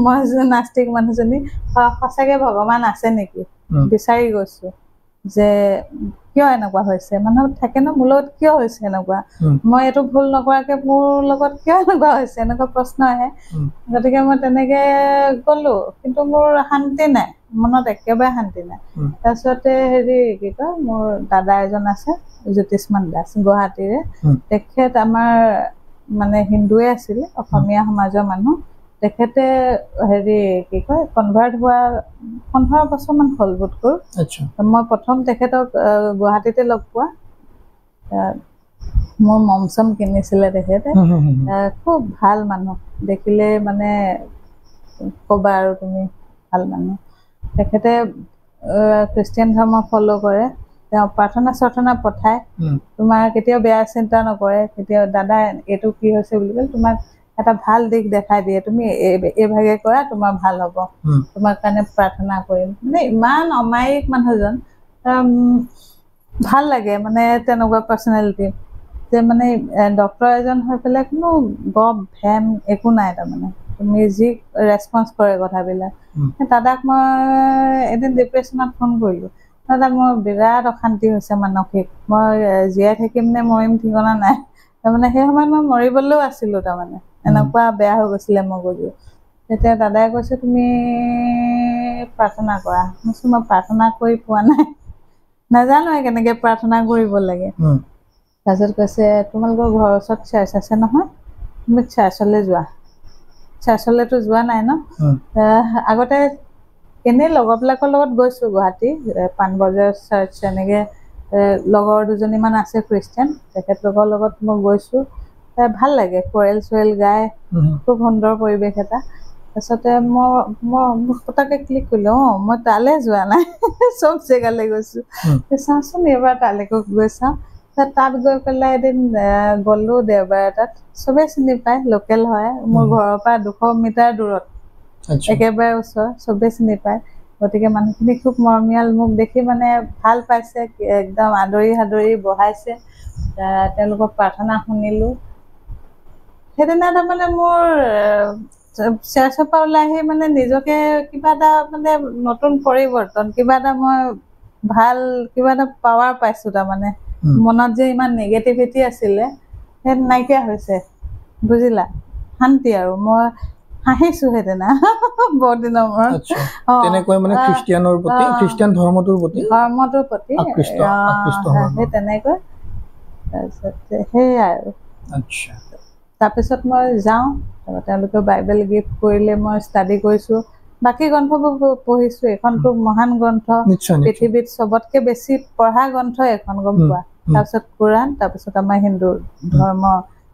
মই নাস্তিক মানুহজনী সঁচাকে ভগৱান আছে নেকি বিচাৰি গৈছো যে কিয় এনেকুৱা হৈছে, মানুহৰ থাকে ন মোৰ লগত কিয় হৈছে এনেকুৱা, মই এইটো ভুল নকৰাকে মোৰ লগত কিয় এনেকুৱা হৈছে, এনেকুৱা প্ৰশ্ন আহে। গতিকে মই তেনেকে গ'লো, কিন্তু মোৰ শান্তি নাই, মনত একেবাৰে শান্তি নাই। তাৰপিছতে হেৰি কি কয়, মোৰ দাদা এজন আছে জ্যোতিষ্মান দাস, গুৱাহাটীৰে, তেখেত আমাৰ মানে হিন্দুৱে আছিল, অসমীয়া সমাজৰ মানুহ। তেখেতে হেৰি কি কয় কনভাৰ্ট হোৱা 15 বছৰমান হ'ল বোধকৰো। মই প্ৰথম তেখেতক গুৱাহাটীতে লগ পোৱা, মোৰ মম-চম কিনিছিলে তেখেতে। খুব ভাল মানুহ, দেখিলে মানে ক'বা আৰু তুমি ভাল মানুহ। তেখেতে খ্ৰীষ্টিয়ান ধৰ্ম ফ'ল' কৰে, তেওঁ প্ৰাৰ্থনা পঠায়, তোমাৰ কেতিয়াও বেয়া চিন্তা নকৰে, কেতিয়াও দাদা এইটো কি হৈছে বুলি ক'লে তোমাক এটা ভাল দিশ দেখাই দিয়ে, তুমি এইভাগে কৰা তোমাৰ ভাল হ'ব, তোমাৰ কাৰণে প্ৰাৰ্থনা কৰিম। মানে ইমান অমায়িক মানুহজন, ভাল লাগে মানে তেনেকুৱা পাৰ্চনেলিটি, যে মানে ডক্তৰ এজন হৈ পেলাই কোনো গপ ভেম একো নাই, তাৰমানে তুমি যি ৰেচপন্স কৰে কথাবিলাক। দাদাক মই এদিন ডিপ্ৰেশ্যনত ফোন কৰিলোঁ, দাদা মোৰ বিৰাট অশান্তি হৈছে মানসিক, মই জীয়াই থাকিম নে মৰিম ঠিকনা নাই, তাৰমানে সেই সময়ত মই মৰিবলৈও আছিলোঁ, তাৰমানে এনেকুৱা বেয়া হৈ গৈছিলে মগজু। তেতিয়া দাদাই কৈছে তুমি প্ৰাৰ্থনা কৰা। মই প্ৰাৰ্থনা কৰি পোৱা নাই, নাজানোৱে কেনেকে প্ৰাৰ্থনা কৰিব লাগে। তাৰপিছত কৈছে তোমালোকৰ ঘৰৰ ওচৰত চাৰ্চ আছে নহয়, তুমি চাৰ্চলৈ যোৱা। চাৰ্চলৈতো যোৱা নাই ন? আগতে এনেই লগৰবিলাকৰ লগত গৈছোঁ গুৱাহাটী, পাণবজাৰ চাৰ্চ, এনেকৈ লগৰ দুজনীমান আছে খ্ৰীষ্টিয়ান, তেখেতলোকৰ লগত মই গৈছোঁ, ভাল লাগে, কোৰেল চোৰেল গায়, খুব সুন্দৰ পৰিৱেশ এটা। তাৰপিছতে মই পটককৈ ক্লিক কৰিলোঁ, মই তালৈ যোৱা নাই, চব জেগালৈ গৈছোঁ, চাওঁচোন এইবাৰ তালৈকে গৈ চাওঁ। তাত গৈ পেলাই এদিন গ'লোঁ দেওবাৰ এটাত, চবেই চিনি পায়, লোকেল হয়, মোৰ ঘৰৰ পৰা 200 মিটাৰ দূৰত, একেবাৰে ওচৰ, চবেই চিনি পায়। গতিকে মানুহখিনি খুব মৰমীয়াল, মোক দেখি মানে ভাল পাইছে, একদম আদৰি সাদৰি বহাইছে, তেওঁলোকক প্ৰাৰ্থনা শুনিলোঁ। সেইদিনা তাৰমানে মোৰ চাৰ্চৰ পৰা ওলাই আহি মানে নিজকে কিবা এটা মানে নতুন পৰিৱৰ্তন, কিবা এটা মই ভাল কিবা এটা পাৱাৰ পাইছোঁ, তাৰমানে মনত যে ইমান নিগেটিভিটি আছিলে সেই নাইকিয়া হৈছে, বুজিলা, শান্তি আৰু মই হাঁহিছোঁ সেইদিনা বহুত দিনৰ মূৰত। তেনেকৈ মানে খ্ৰীষ্টিয়ানৰ প্ৰতি, খ্ৰীষ্টিয়ান ধৰ্মটোৰ প্ৰতি সেই তেনেকৈ। তাৰপিছত সেয়াই আৰু তাৰপিছত মই যাওঁ, তেওঁলোকে বাইবেল গিফ্ট কৰিলে, মই ষ্টাডি কৰিছোঁ, বাকী গ্ৰন্থবোৰ পঢ়িছোঁ। এইখনতো মহান গ্ৰন্থ, পৃথিৱীত চবতকে বেছি পঢ়া গ্ৰন্থ এখন, গম পোৱা। তাৰপিছত কোৰাণ, তাৰপিছত আমাৰ হিন্দু ধৰ্ম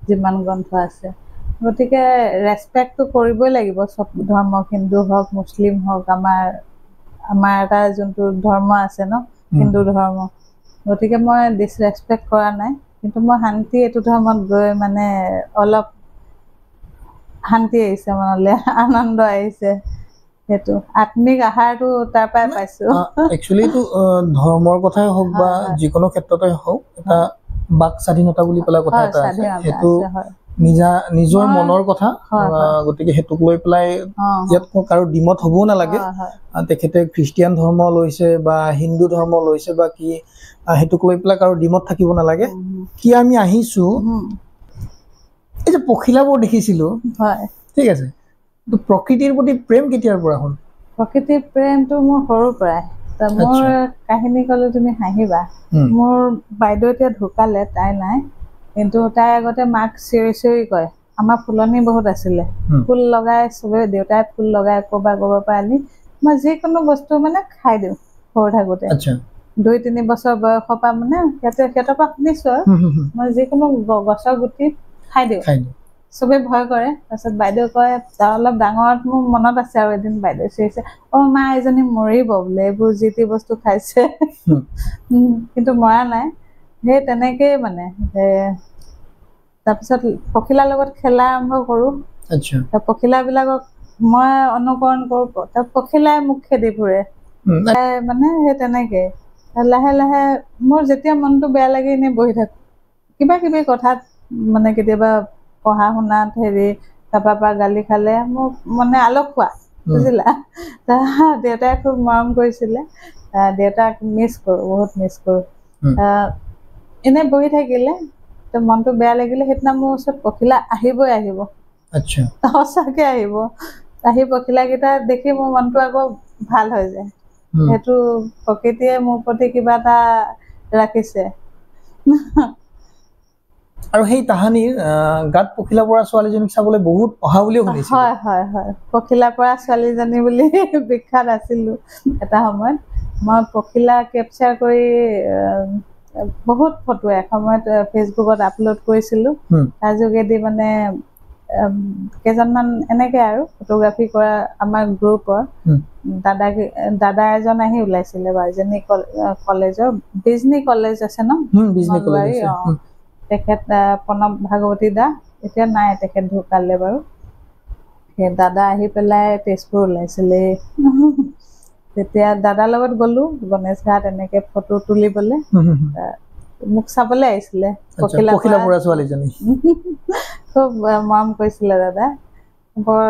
যিমান গ্ৰন্থ আছে, গতিকে ৰেচপেক্টটো কৰিবই লাগিব চব ধৰ্মক, হিন্দু হওক মুছলিম হওক, আমাৰ এটা যোনটো ধৰ্ম আছে ন, হিন্দু ধৰ্ম, গতিকে মই ডিছৰেচপেক্ট কৰা নাই। কিন্তু মই শান্তি, এইটো ধৰ্মত গৈ মানে অলপ শান্তি আহিছে, মনলৈ আনন্দ আহিছে, সেইটো আত্মিক আহাৰটো তাৰ পৰাই পাইছোঁ। একচুৱেলিটো ধৰ্মৰ কথাই হওক বা যিকোনো ক্ষেত্ৰতে হওক, এটা বাক স্বাধীনতা বুলি পেলাই কথা এটা আছে, সেইটো নিজৰ মনৰ কথা, গতিকে সেইটোক লৈ পেলাই ইয়াত কাৰো ডিমত হ'বও নালাগে। তেখেতে খ্ৰীষ্টিয়ান ধৰ্ম লৈছে বা হিন্দু ধৰ্ম লৈছে বা কি, সেইটোক লৈ পেলাই কাৰো ডিমত থাকিব নালাগে। কি আমি আহিছোঁ, এই যে পখিলাবোৰ দেখিছিলোঁ, ঠিক আছে, প্ৰকৃতিৰ প্ৰতি প্ৰেম কেতিয়াৰ পৰা হ'ল? প্ৰকৃতিৰ প্ৰেমটো মোৰ সৰুৰ পৰাই। মোৰ কাহিনী ক'লে তুমি হাঁহিবা, মোৰ বাইদেউ এতিয়া ঢুকালে, তাই নাই, কিন্তু তাই আগতে মাক চিঞৰি চিঞৰি কয়, আমাৰ ফুলনি বহুত আছিলে, ফুল লগাই চবে, দেউতাই ফুল লগাই ক'ৰবাৰ পৰা আনি মই যিকোনো বস্তু মানে খাই দিওঁ সৰু থাকোঁতে। 2-3 বছৰ বয়সৰ পৰা মানে সিহঁতৰ পৰা শুনিছোঁ আৰু মই যিকোনো গছৰ গুটি খাই দিওঁ, চবে ভয় কৰে। তাৰপিছত বাইদেউ কয়, অলপ ডাঙৰত মোৰ মনত আছে আৰু এদিন বাইদেউ চিঞৰিছে, মা এজনী মৰিব বোলে, এইবোৰ যি টি বস্তু খাইছে, কিন্তু মৰা নাই। সেই তেনেকেই মানে তাৰপিছত পখিলাৰ লগত খেলা আৰম্ভ কৰোঁ, পখিলাবিলাকক মই অনুকৰণ কৰোঁ, পখিলাই মোক খেদি ফুৰে, মানে সেই তেনেকে লাহে লাহে মোৰ যেতিয়া মনটো বেয়া লাগে এনেই বহি থাকোঁ, কিবা কিবি কথাত মানে কেতিয়াবা পঢ়া শুনাত কাৰোবাৰ পৰা গালি খালে মোক মানে আলসুৱা, বুজিলা। দেউতাই খুব মৰম কৰিছিলে, দেউতাক মিছ কৰোঁ, বহুত মিছ কৰোঁ। এনে বহি থাকিলে মনটো বেয়া লাগিলে সেইদিনা মোৰ ওচৰত পখিলা আহিবই আহিব। সঁচাকে আহিব, আহি পখিলাকেইটা দেখি মোৰ মনটো আকৌ ভাল হৈ যায়। সেইটো প্ৰকৃতিয়ে মোৰ প্ৰতি কিবা এটা ৰাখিছে। আৰু সেই তাহানিৰ গাত পখিলা পৰা ছোৱালীজনীক চাবলৈ বহুত অহা বুলিও শুনিছোঁ। হয় হয় হয়, পখিলা পৰা ছোৱালীজনী বুলি বিখ্যাত আছিলোঁ এটা সময়ত। মই পখিলা কেপচাৰ কৰি বহুত ফটো এসময়ত ফেচবুকত আপলোড কৰিছিলোঁ। তাৰ যোগেদি মানে কেইজনমান এনেকৈ আৰু ফটোগ্ৰাফী কৰা আমাৰ গ্ৰুপৰ দাদা এজন আহি ওলাইছিলে বাৰ্জেনী কলেজৰ, বিজনী কলেজ আছে ন নলবাৰী, তেখেত প্ৰণৱ ভাগৱতী দা, এতিয়া নাই, তেখেত ঢুকালে বাৰু। সেই দাদা আহি পেলাই তেজপুৰ ওলাইছিলে। তেতিয়া দাদাৰ লগত গ'লো গণেশ ঘাট এনেকৈ ফটো তুলিবলৈ। মোক চাবলৈ আহিছিলে পখিলা পৰা ছোৱালীজনী। খুব মৰম কৰিছিলে দাদা। বৰ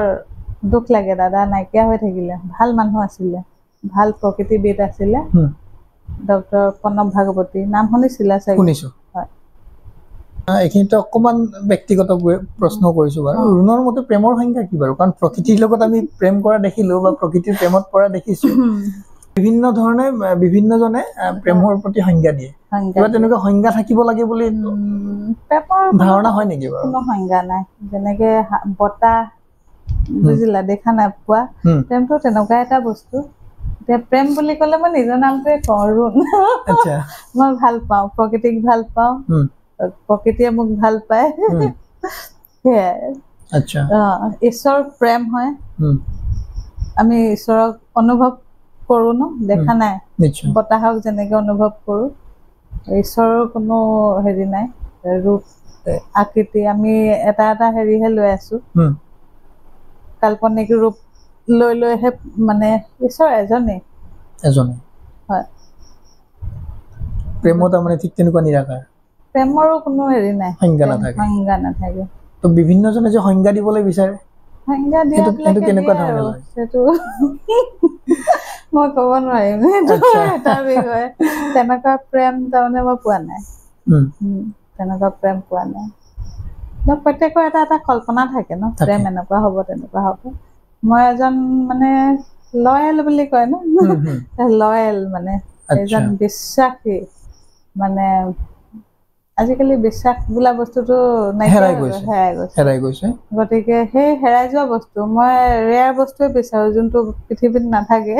দুখ লাগে, দাদা নাইকিয়া হৈ থাকিলে। ভাল মানুহ আছিলে, ভাল প্ৰকৃতিবিদ আছিলে। ডক্টৰ প্ৰণৱ ভাগৱতী নাম শুনিছিলা চাগে? শুনিছোঁ। এইখিনিতে অকণমান ব্যক্তিগত প্ৰশ্ন কৰিছোঁ বাৰু। ৰুণৰ মতে প্ৰেমৰ সংজ্ঞা কি বাৰু? কাৰণ প্ৰকৃতিৰ লগত আমি প্ৰেম কৰা দেখিলোঁ বা প্ৰকৃতিৰ প্ৰেমত পৰা দেখিছোঁ। বিভিন্ন ধৰণে বিভিন্নজনে প্ৰেমৰ প্ৰতি সংজ্ঞা দিয়ে। কিবা তেনেকুৱা সংজ্ঞা থাকিব লাগে বুলি ধাৰণা হয় নেকি বাৰু? কোনো সংজ্ঞা নাই। যেনেকে বতাহ, বুজিলা, দেখা নাপোৱা, প্ৰেমটো তেনেকুৱা এটা বস্তু। এতিয়া প্ৰেম বুলি ক'লে মই নিজৰ নামটোৱে কওঁ, ৰুণ। মই ভাল পাওঁ, প্ৰকৃতিক ভাল পাওঁ, প্ৰকৃতিয়ে মোক ভাল পায়, সেয়াই। ঈশ্বৰ প্ৰেম হয়, আমি ঈশ্বৰক অনুভৱ কৰোঁ ন, দেখা নাই। বতাহক যেনেকে অনুভৱ কৰোঁ, ঈশ্বৰৰ কোনো হেৰি নাই, ৰূপ আকৃতি। আমি এটা এটা হেৰিহে লৈ আছো, কাল্পনিক ৰূপ লৈ লৈহে, মানে ঈশ্বৰ এজনেই। হয়, প্ৰেমত তাৰমানে ঠিক তেনেকুৱা নিৰাকাৰ, প্ৰেমৰো কোনো হেৰি নাই, সংজ্ঞা নাথাকে। তো বিভিন্নজনে যে সংজ্ঞা দিবলৈ বিচাৰে, সংজ্ঞা দিয়াবিলাকে দিয়ে আৰু, সেইটো মই ক'ব নোৱাৰিম। এটা বিষয়ে তেনেকুৱা প্ৰেম তাৰমানে মই পোৱা নাই, তেনেকুৱা প্ৰেম পোৱা নাই। প্ৰত্যেকৰ এটা এটা কল্পনা থাকে ন, প্ৰেম এনেকুৱা হ'ব তেনেকুৱা হ'ব। মই এজন মানে লয়েল বুলি কয় ন, লয়েল মানে এজন বিশ্বাসী। মানে আজিকালি বিশ্বাস বোলা বস্তুটো হেৰাই গৈছে। গতিকে সেই হেৰাই যোৱা বস্তু, মই ৰেয়াৰ বস্তুৱে বিচাৰোঁ যোনটো পৃথিৱীত নাথাকে।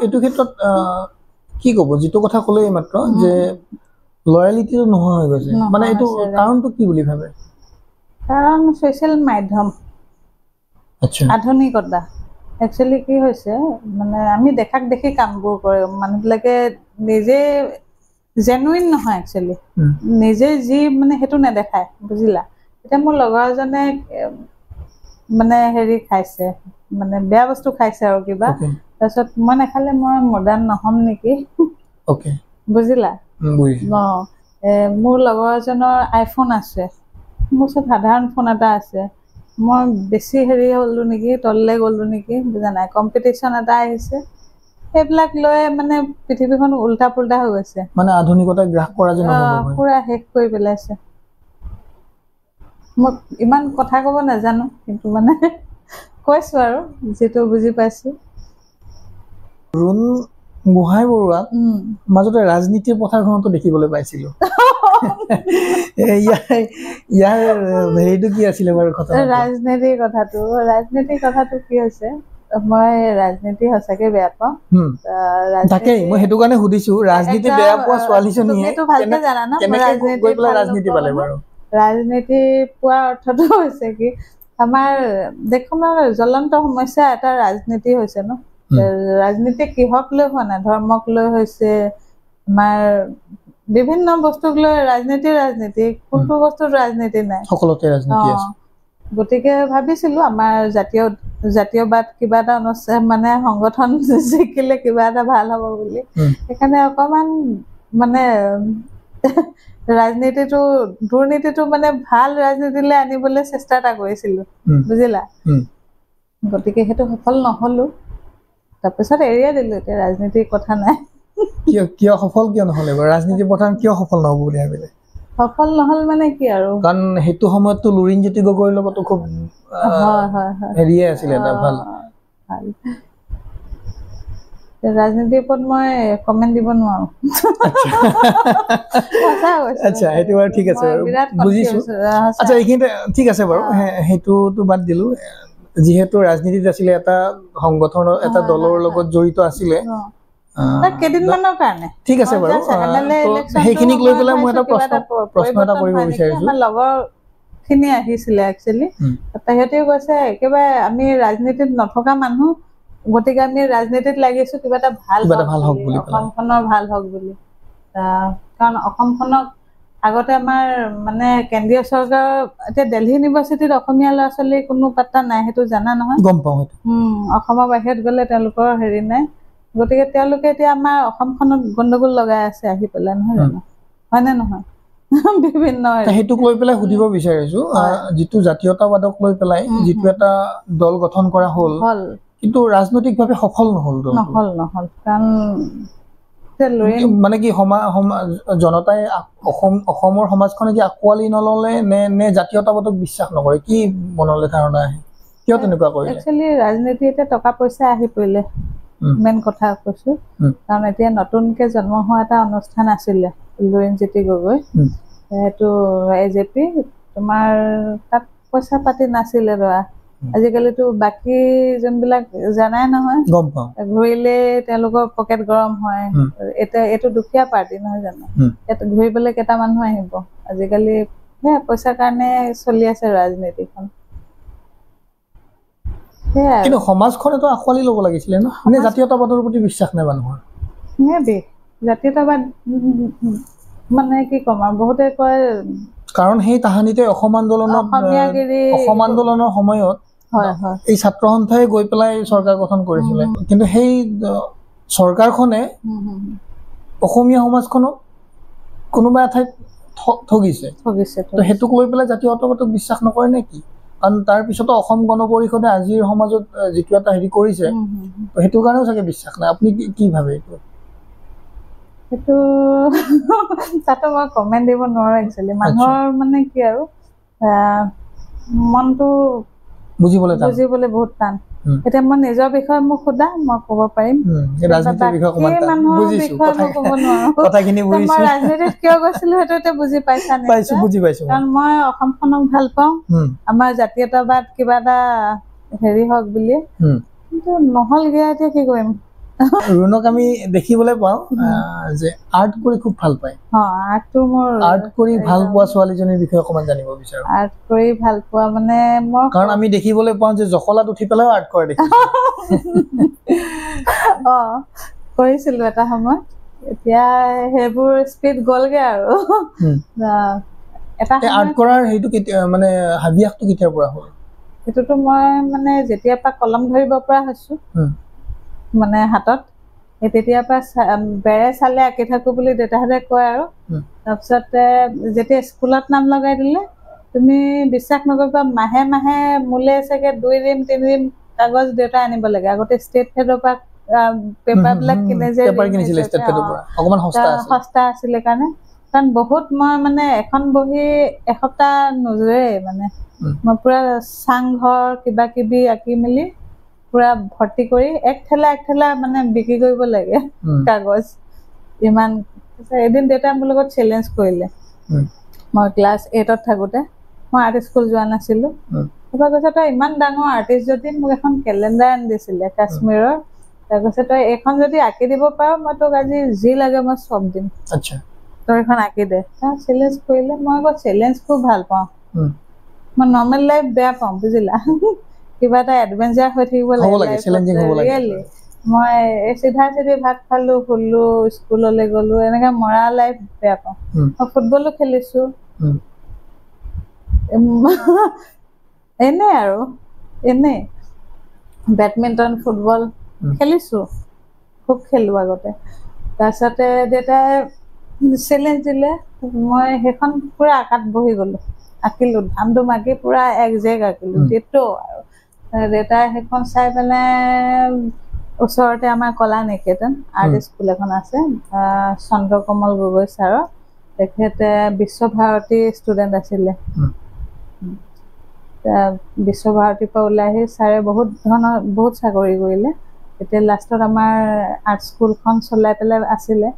এইটো ক্ষেত্ৰত কি ক'ব, যিটো কথা ক'লে মাত্ৰ যে লয়েলিটিটো নোহোৱা হৈ গৈছে, মানে এইটো কাৰণটো কি বুলি ভাবে? কাৰণ ছ'চিয়েল মাধ্যম, আধুনিকতা। একচুৱেলি কি হৈছে, মানে আমি দেখাক দেখি কামবোৰ কৰে মানুহবিলাকে, নিজে জেনুইন নহয় একচুৱেলি, নিজে যি মানে সেইটো নেদেখায়, বুজিলা। এতিয়া মোৰ লগৰ এজনে মানে হেৰি খাইছে, মানে বেয়া বস্তু খাইছে আৰু কিবা, তাৰপিছত মই নাখালে মই মডাৰ্ণ নহ'ম নেকি, বুজিলা। মোৰ লগৰ এজনৰ আইফোন আছে, মোৰ ওচৰত সাধাৰণ ফোন এটা আছে, মই বেছি হেৰি হ'লোঁ নেকি, তললৈ গ'লোঁ নেকি, বুজা নাই। কম্পিটিশ্যন এটা আহিছে, সেইবিলাক লৈ মানে পৃথিৱীখন উল্টা পুল্টা হৈ গৈছে, মানে আধুনিকতা গ্ৰাস কৰা যেন পুৰা শেষ কৰি পেলাইছে। মই ইমান কথা ক'ব নাজানো, কিন্তু মানে কৈছোঁ আৰু যিটো বুজি পাইছোঁ। ৰুণ গোহাঁই বৰুৱাক মাজতে ৰাজনীতিৰ পথাৰখনতো দেখিবলৈ পাইছিলোঁ। ইয়াৰ হেৰিটো কি আছিলে বাৰু? ৰাজনীতিৰ কথাটো কি হৈছে, মই ৰাজনীতি সঁচাকে বেয়া পাওঁ। তাকেই মই সেইটো কাৰণে সুধিছো, ৰাজনীতি বেয়া পোৱা ছোৱালীজনীয়ে ভালকে জানা ন, ৰাজনীতি পোৱাৰ অৰ্থটো হৈছে কি, আমাৰ দেশখনৰ জ্বলন্ত সমস্যা এটা ৰাজনীতি হৈছে ন। ৰাজনীতি কিহক লৈ হোৱা নাই, ধৰ্মক লৈ হৈছে, আমাৰ বিভিন্ন বস্তুক লৈ ৰাজনীতি, কোনটো বস্তুত ৰাজনীতি নাই, সকলোতে ৰাজনীতি আছে। গতিকে ভাবিছিলো আমাৰ জাতীয়বাদ কিবা এটা অনুষ্ঠান, মানে সংগঠন জিকিলে কিবা এটা ভাল হ'ব বুলি, সেইকাৰণে অকমান মানে ৰাজনীতিটো, দুৰ্নীতিটো মানে ভাল ৰাজনীতিলৈ আনিবলৈ চেষ্টা এটা কৰিছিলো, বুজিলা। গতিকে সেইটো সফল নহলো। তাৰপিছত এৰিয়ে দিলো এতিয়া ৰাজনীতিৰ কথা নাই কিয় সফল কিয় নহ'লে বাৰু ৰাজনীতি পথাৰ কিয় সফল নহ'ব বুলি ভাবিলে সফল নহ'ল মানে কি আৰু কাৰণ সেইটো সময়ততো লুৰিণজ্যোতি গগৈৰ লগতো খুব হেৰিয়ে আছিলে এটা ভাল ৰাজনীতিৰ ওপৰত মই কমেণ্ট দিব নোৱাৰো আচ্ছা সেইটো বাৰু ঠিক আছে বাৰু বুজিছো আচ্ছা এইখিনিতে ঠিক আছে বাৰু সেইটোতো বাদ দিলো যিহেতু ৰাজনীতিত আছিলে এটা সংগঠনৰ এটা দলৰ লগত জড়িত আছিলে কেইদিনমানৰ কাৰণে ঠিক আছে বাৰু সেইখিনিক লৈ পেলাই মই এটা প্ৰশ্ন এটা কৰিব বিচাৰিছো লগৰ খিনি আহিছিলে একচুৱেলি সিহঁতেও কৈছে একেবাৰে আমি ৰাজনীতিত নথকা মানুহ গতিকে আমি ৰাজনীতিত লাগিছো কিবা এটা ভাল হওক বুলি অসমখনৰ ভাল হওক বুলি কাৰণ অসমখনক আগতে আমাৰ মানে কেন্দ্ৰীয় চৰকাৰ এতিয়া দিল্লী ইউনিভাৰ্চিটিত অসমীয়া ল'ৰা ছোৱালীৰ কোনো পাত্তা নাই সেইটো জানা নহয় গম পাওঁ অসমৰ বাহিৰত গ'লে তেওঁলোকৰ হেৰি নাই গতিকে তেওঁলোকে এতিয়া আমাৰ অসমখনত গণ্ডগোল লগাই আছে আহি পেলাই নহয় জানো হয়নে নহয় বিভিন্ন সেইটোক লৈ পেলাই সুধিব বিচাৰিছো যিটো জাতীয়তাবাদক লৈ পেলাই যিটো এটা দল গঠন কৰা হ'ল কিন্তু ৰাজনৈতিকভাৱে সফল নহ'ল কাৰণ মানে কি জনতাই অসমৰ সমাজখনে কি আঁকোৱালি নললে নে জাতীয়তাবাদক বিশ্বাস নকৰে কি মনলৈ ধাৰণা আহে কিয় তেনেকুৱা কৰিলে একচুৱেলি ৰাজনীতি এতিয়া টকা পইচা আহি পৰিলে মেইন কথা কৈছো কাৰণ এতিয়া নতুনকে জন্ম হোৱা এটা অনুষ্ঠান আছিলে লুৰিণজ্যোতি গগৈ সেইটো AJP তোমাৰ তাত পইচা পাতি নাছিলে ধৰা আজিকালিতো বাকী যোনবিলাক জানাই নহয় গম পাওঁ ঘূৰিলে তেওঁলোকৰ পকেট গৰম হয় এতিয়া এইটো দুখীয়া পাৰ্টি নহয় জানো ইয়াত ঘূৰিবলৈ কেইটা মানুহ আহিব আজিকালি পইচাৰ কাৰণে চলি আছে ৰাজনীতিখন কিন্তু সমাজখনেতো আঁকোৱালি ল'ব লাগিছিলে ন নে জাতীয়তাবাদৰ প্ৰতি বিশ্বাস নাই মানুহৰ জাতীয়তাবাদ মানে কি ক'ম আৰু বহুতে কয় কাৰণ সেই তাহানিতে অসম আন্দোলনৰ সময়ত এই ছাত্ৰ সন্থাই গৈ পেলাই চৰকাৰ গঠন কৰিছিলে কিন্তু সেই চৰকাৰখনে অসমীয়া সমাজখনক কোনোবা এঠাইত ঠগিছে তো সেইটোক লৈ পেলাই জাতীয়তাবাদক বিশ্বাস নকৰে নে কি কাৰণ তাৰ পিছতো অসম গণ পৰিষদে আজিৰ সমাজত যিটো এটা হেৰি কৰিছে তো সেইটো কাৰণেও চাগে বিশ্বাস নাই আপুনি কি ভাবে এইটো সেইটো তাতো মই কমেণ্ট দিব নোৱাৰো একচুৱেলি মানুহৰ মানে কি আৰু মনটো বুজিবলৈ বহুত টান এতিয়া মই নিজৰ বিষয়ে মোক সোধা মই ক'ব পাৰিম ৰাজনীতিত কিয় গৈছিলো সেইটো এতিয়া বুজি পাইছা কাৰণ মই অসমখনক ভাল পাওঁ আমাৰ জাতীয়তাবাদ কিবা এটা হেৰি হওক বুলি কিন্তু নহ'লগে এতিয়া কি কৰিম ৰুণক আমি দেখিবলৈ পাওঁ যে আৰ্ট কৰি খুব ভাল পায় আৰ্ট কৰি ভাল পোৱা ছোৱালীজনীৰ বিষয়ে অকণমান জানিব বিচাৰো আৰ্ট কৰি ভাল পোৱা মানে মই কাৰণ আমি দেখিবলৈ পাওঁ যে জখলাত উঠি পেলাইও আৰ্ট কৰে দেখিছো কৰিছিলো এটা সময় এতিয়া সেইবোৰ স্পীড গ'লগে আৰু এটা আৰ্ট কৰাৰ সেইটো কেতিয়া মানে হাবিয়াসটো কেতিয়াৰ পৰা হ'ল সেইটোতো মই মানে যেতিয়াৰ পৰা কলম ধৰিব পৰা হৈছো মানে হাতত তেতিয়াৰ পৰা বেৰে চালে আঁকি থাকো বুলি দেউতাহঁতে কয় আৰু তাৰপিছতে যেতিয়া স্কুলত নাম লগাই দিলে তুমি বিশ্বাস নকৰিবা মাহে মাহে মোলে চাগে 2 ৰিম 3 ৰিম কাগজ দেউতাই আনিব লাগে আগতে ষ্টেট ফেডৰ পৰা পেপাৰবিলাক কিনে যে সস্তা আছিলে কাৰণ বহুত মই মানে এখন বহি এসপ্তাহ নোজোৰে মানে মই পুৰা চাংঘৰ কিবা কিবি আঁকি মেলি পুৰা ভৰ্তি কৰি এক ঠেলা মানে বিক্ৰী কৰিব লাগে কাগজ ইমান এদিন দেউতাই মোৰ লগত চেলেঞ্জ কৰিলে মই ক্লাছ 8ত থাকোঁতে মই আৰ্ট স্কুল যোৱা নাছিলোঁ তাৰপৰা কৈছে তই ইমান ডাঙৰ আৰ্টিষ্ট যদি মোক এখন কেলেণ্ডাৰ আনি দিছিলে কাশ্মীৰৰ তাৰ কৈছে তই এইখন যদি আঁকি দিব পাৰ মই তোক আজি যি লাগে মই চব দিম তই এখন আঁকি দে চেলেঞ্জ কৰিলে মই আকৌ চেলেঞ্জ খুব ভাল পাওঁ মই নৰ্মেল লাইফ বেয়া পাওঁ বুজিলা কিবা এটা এডভেঞ্চাৰ হৈ থাকিব লাগে মই চিধা চিধি ভাত খালো শুলো স্কুললৈ গ'লো এনেকে মৰা লাইফ বেয়া পাওঁ মই ফুটবলো খেলিছো এনে আৰু এনে বেডমিণ্টন ফুটবল খেলিছো খুব খেলো আগতে তাৰপিছতে দেউতাই চেলেঞ্জ দিলে মই সেইখন পুৰা আঁকাত বহি গ'লো আঁকিলো ধাম ধুম আঁকি পুৰা একজেক্ট আঁকিলো আৰু দেউতাই সেইখন চাই পেলাই ওচৰতে আমাৰ কলা নিকেতন আৰ্ট স্কুল এখন আছে, চন্দ্ৰকমল গগৈ ছাৰৰ। তেখেতে বিশ্বভাৰতী ষ্টুডেণ্ট আছিলে। বিশ্বভাৰতীৰ পৰা ওলাই আহি ছাৰে বহুত চাকৰি কৰিলে। তেতিয়া লাষ্টত আমাৰ আৰ্ট স্কুলখন চলাই পেলাই আছিলে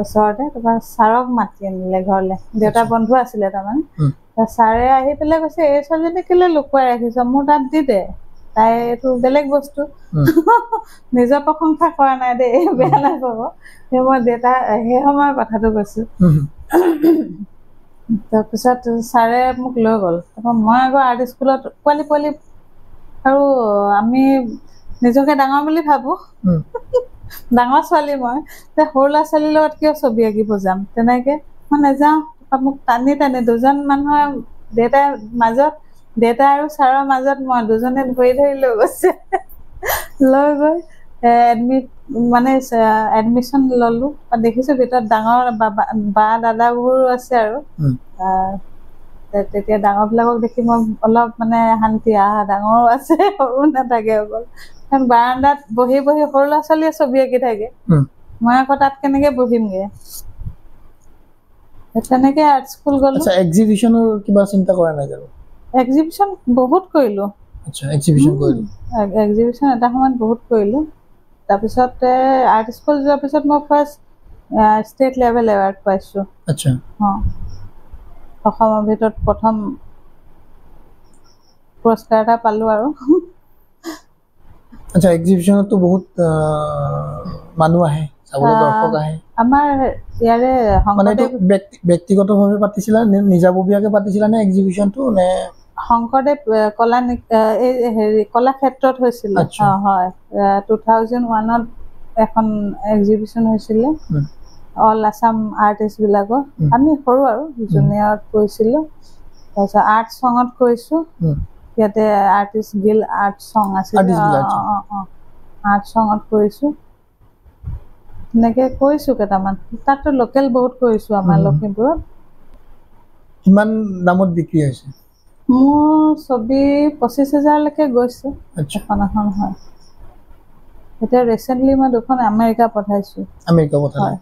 ওচৰতে। তাৰপৰা ছাৰক মাতি আনিলে ঘৰলৈ, দেউতাৰ বন্ধু আছিলে তাৰমানে। ছাৰে আহি পেলাই কৈছে, এই ছোৱালীজনী কেলৈ লুকুৱাই ৰাখিছ, মোৰ তাত দি দে, তাই এইটো বেলেগ বস্তু। নিজৰ প্ৰশংসা কৰা নাই দেই, বেয়া নাপাব। সেই মই দেউতা সেই সময়ৰ কথাটো কৈছো। তাৰপিছত ছাৰে মোক লৈ গ'ল। তাৰপৰা মই আকৌ আৰ্ট স্কুলত পোৱালি আৰু আমি নিজকে ডাঙৰ বুলি ভাবো, ডাঙৰ ছোৱালী মই, সৰু ল'ৰা ছোৱালীৰ লগত কিয় ছবি আঁকিব যাম, তেনেকে মই নাযাওঁ। মোক টানি দুজন মানুহৰ দেউতা আৰু ছাৰৰ মাজত মই দুজনে ধৰি লৈ গৈছে। লৈ গৈ এডমিশ্যন ললো। দেখিছো ভিতৰত ডাঙৰ বা দাদাবোৰো আছে আৰু তেতিয়া ডাঙৰবিলাকক দেখি মই অলপ শান্তি, ডাঙৰো আছে সৰু নাথাকে অকল। কাৰণ বাৰান্দাত বহি সৰু ল'ৰা ছোৱালীয়ে ছবি আঁকি থাকে, মই আকৌ তাত কেনেকে বহিমগে। তেনেকে আৰ্ট স্কুল গলো। এক্সিবিশ্যনৰ কিবা চিন্তা কৰা নাই জানো? এক্সিবিশ্যন বহুত কৰিলো। এক্সিবিশ্যন এটা সময়ত বহুত কৰিলো। তাৰপিছতে আৰ্ট স্কুল যোৱাৰ পিছত মই ফাৰ্ষ্ট ষ্টেট লেভেল এৱাৰ্ড পাইছো। অসমৰ ভিতৰত প্ৰথম পুৰস্কাৰ এটা পালো আৰু। এক্সিবিশ্যনতো বহুত মানুহ আহে, চাবলৈ দৰ্শক আহে। আমাৰ ইয়াৰে ব্যক্তিগতভাৱে পাতিছিলা নে নিজাববীয়াকে পাতিছিলা নে এক্সিবিশ্যনটো, নে শংকৰদেৱ কলাক্ষেত্ৰত হৈছিল? হয়, 2001ত এখন এক্সিবিশ্যন হৈছিলে অল আছাম আৰ্টিষ্ট বিলাকৰ। আমি সৰু আৰু জুনিয়ৰত কৰিছিলোঁ। তাৰপিছত আৰ্ট চঙত কৰিছোঁ, ইয়াতে আৰ্টিষ্ট গিল্ড আৰ্ট চং আছিলে, আৰ্ট চঙত কৰিছোঁ। এনেকে কৰিছোঁ কেইটামান। তাততো লোকেল বহুত কৰিছোঁ আমাৰ লখিমপুৰত। কিমান দামত বিক্ৰী হৈছে? মোৰ ছবি 25,000লৈকে গৈছে এখন এখন। হয়, এতিয়া ৰিচেণ্টলি মই 2খন আমেৰিকা পঠাইছোঁ। হয়।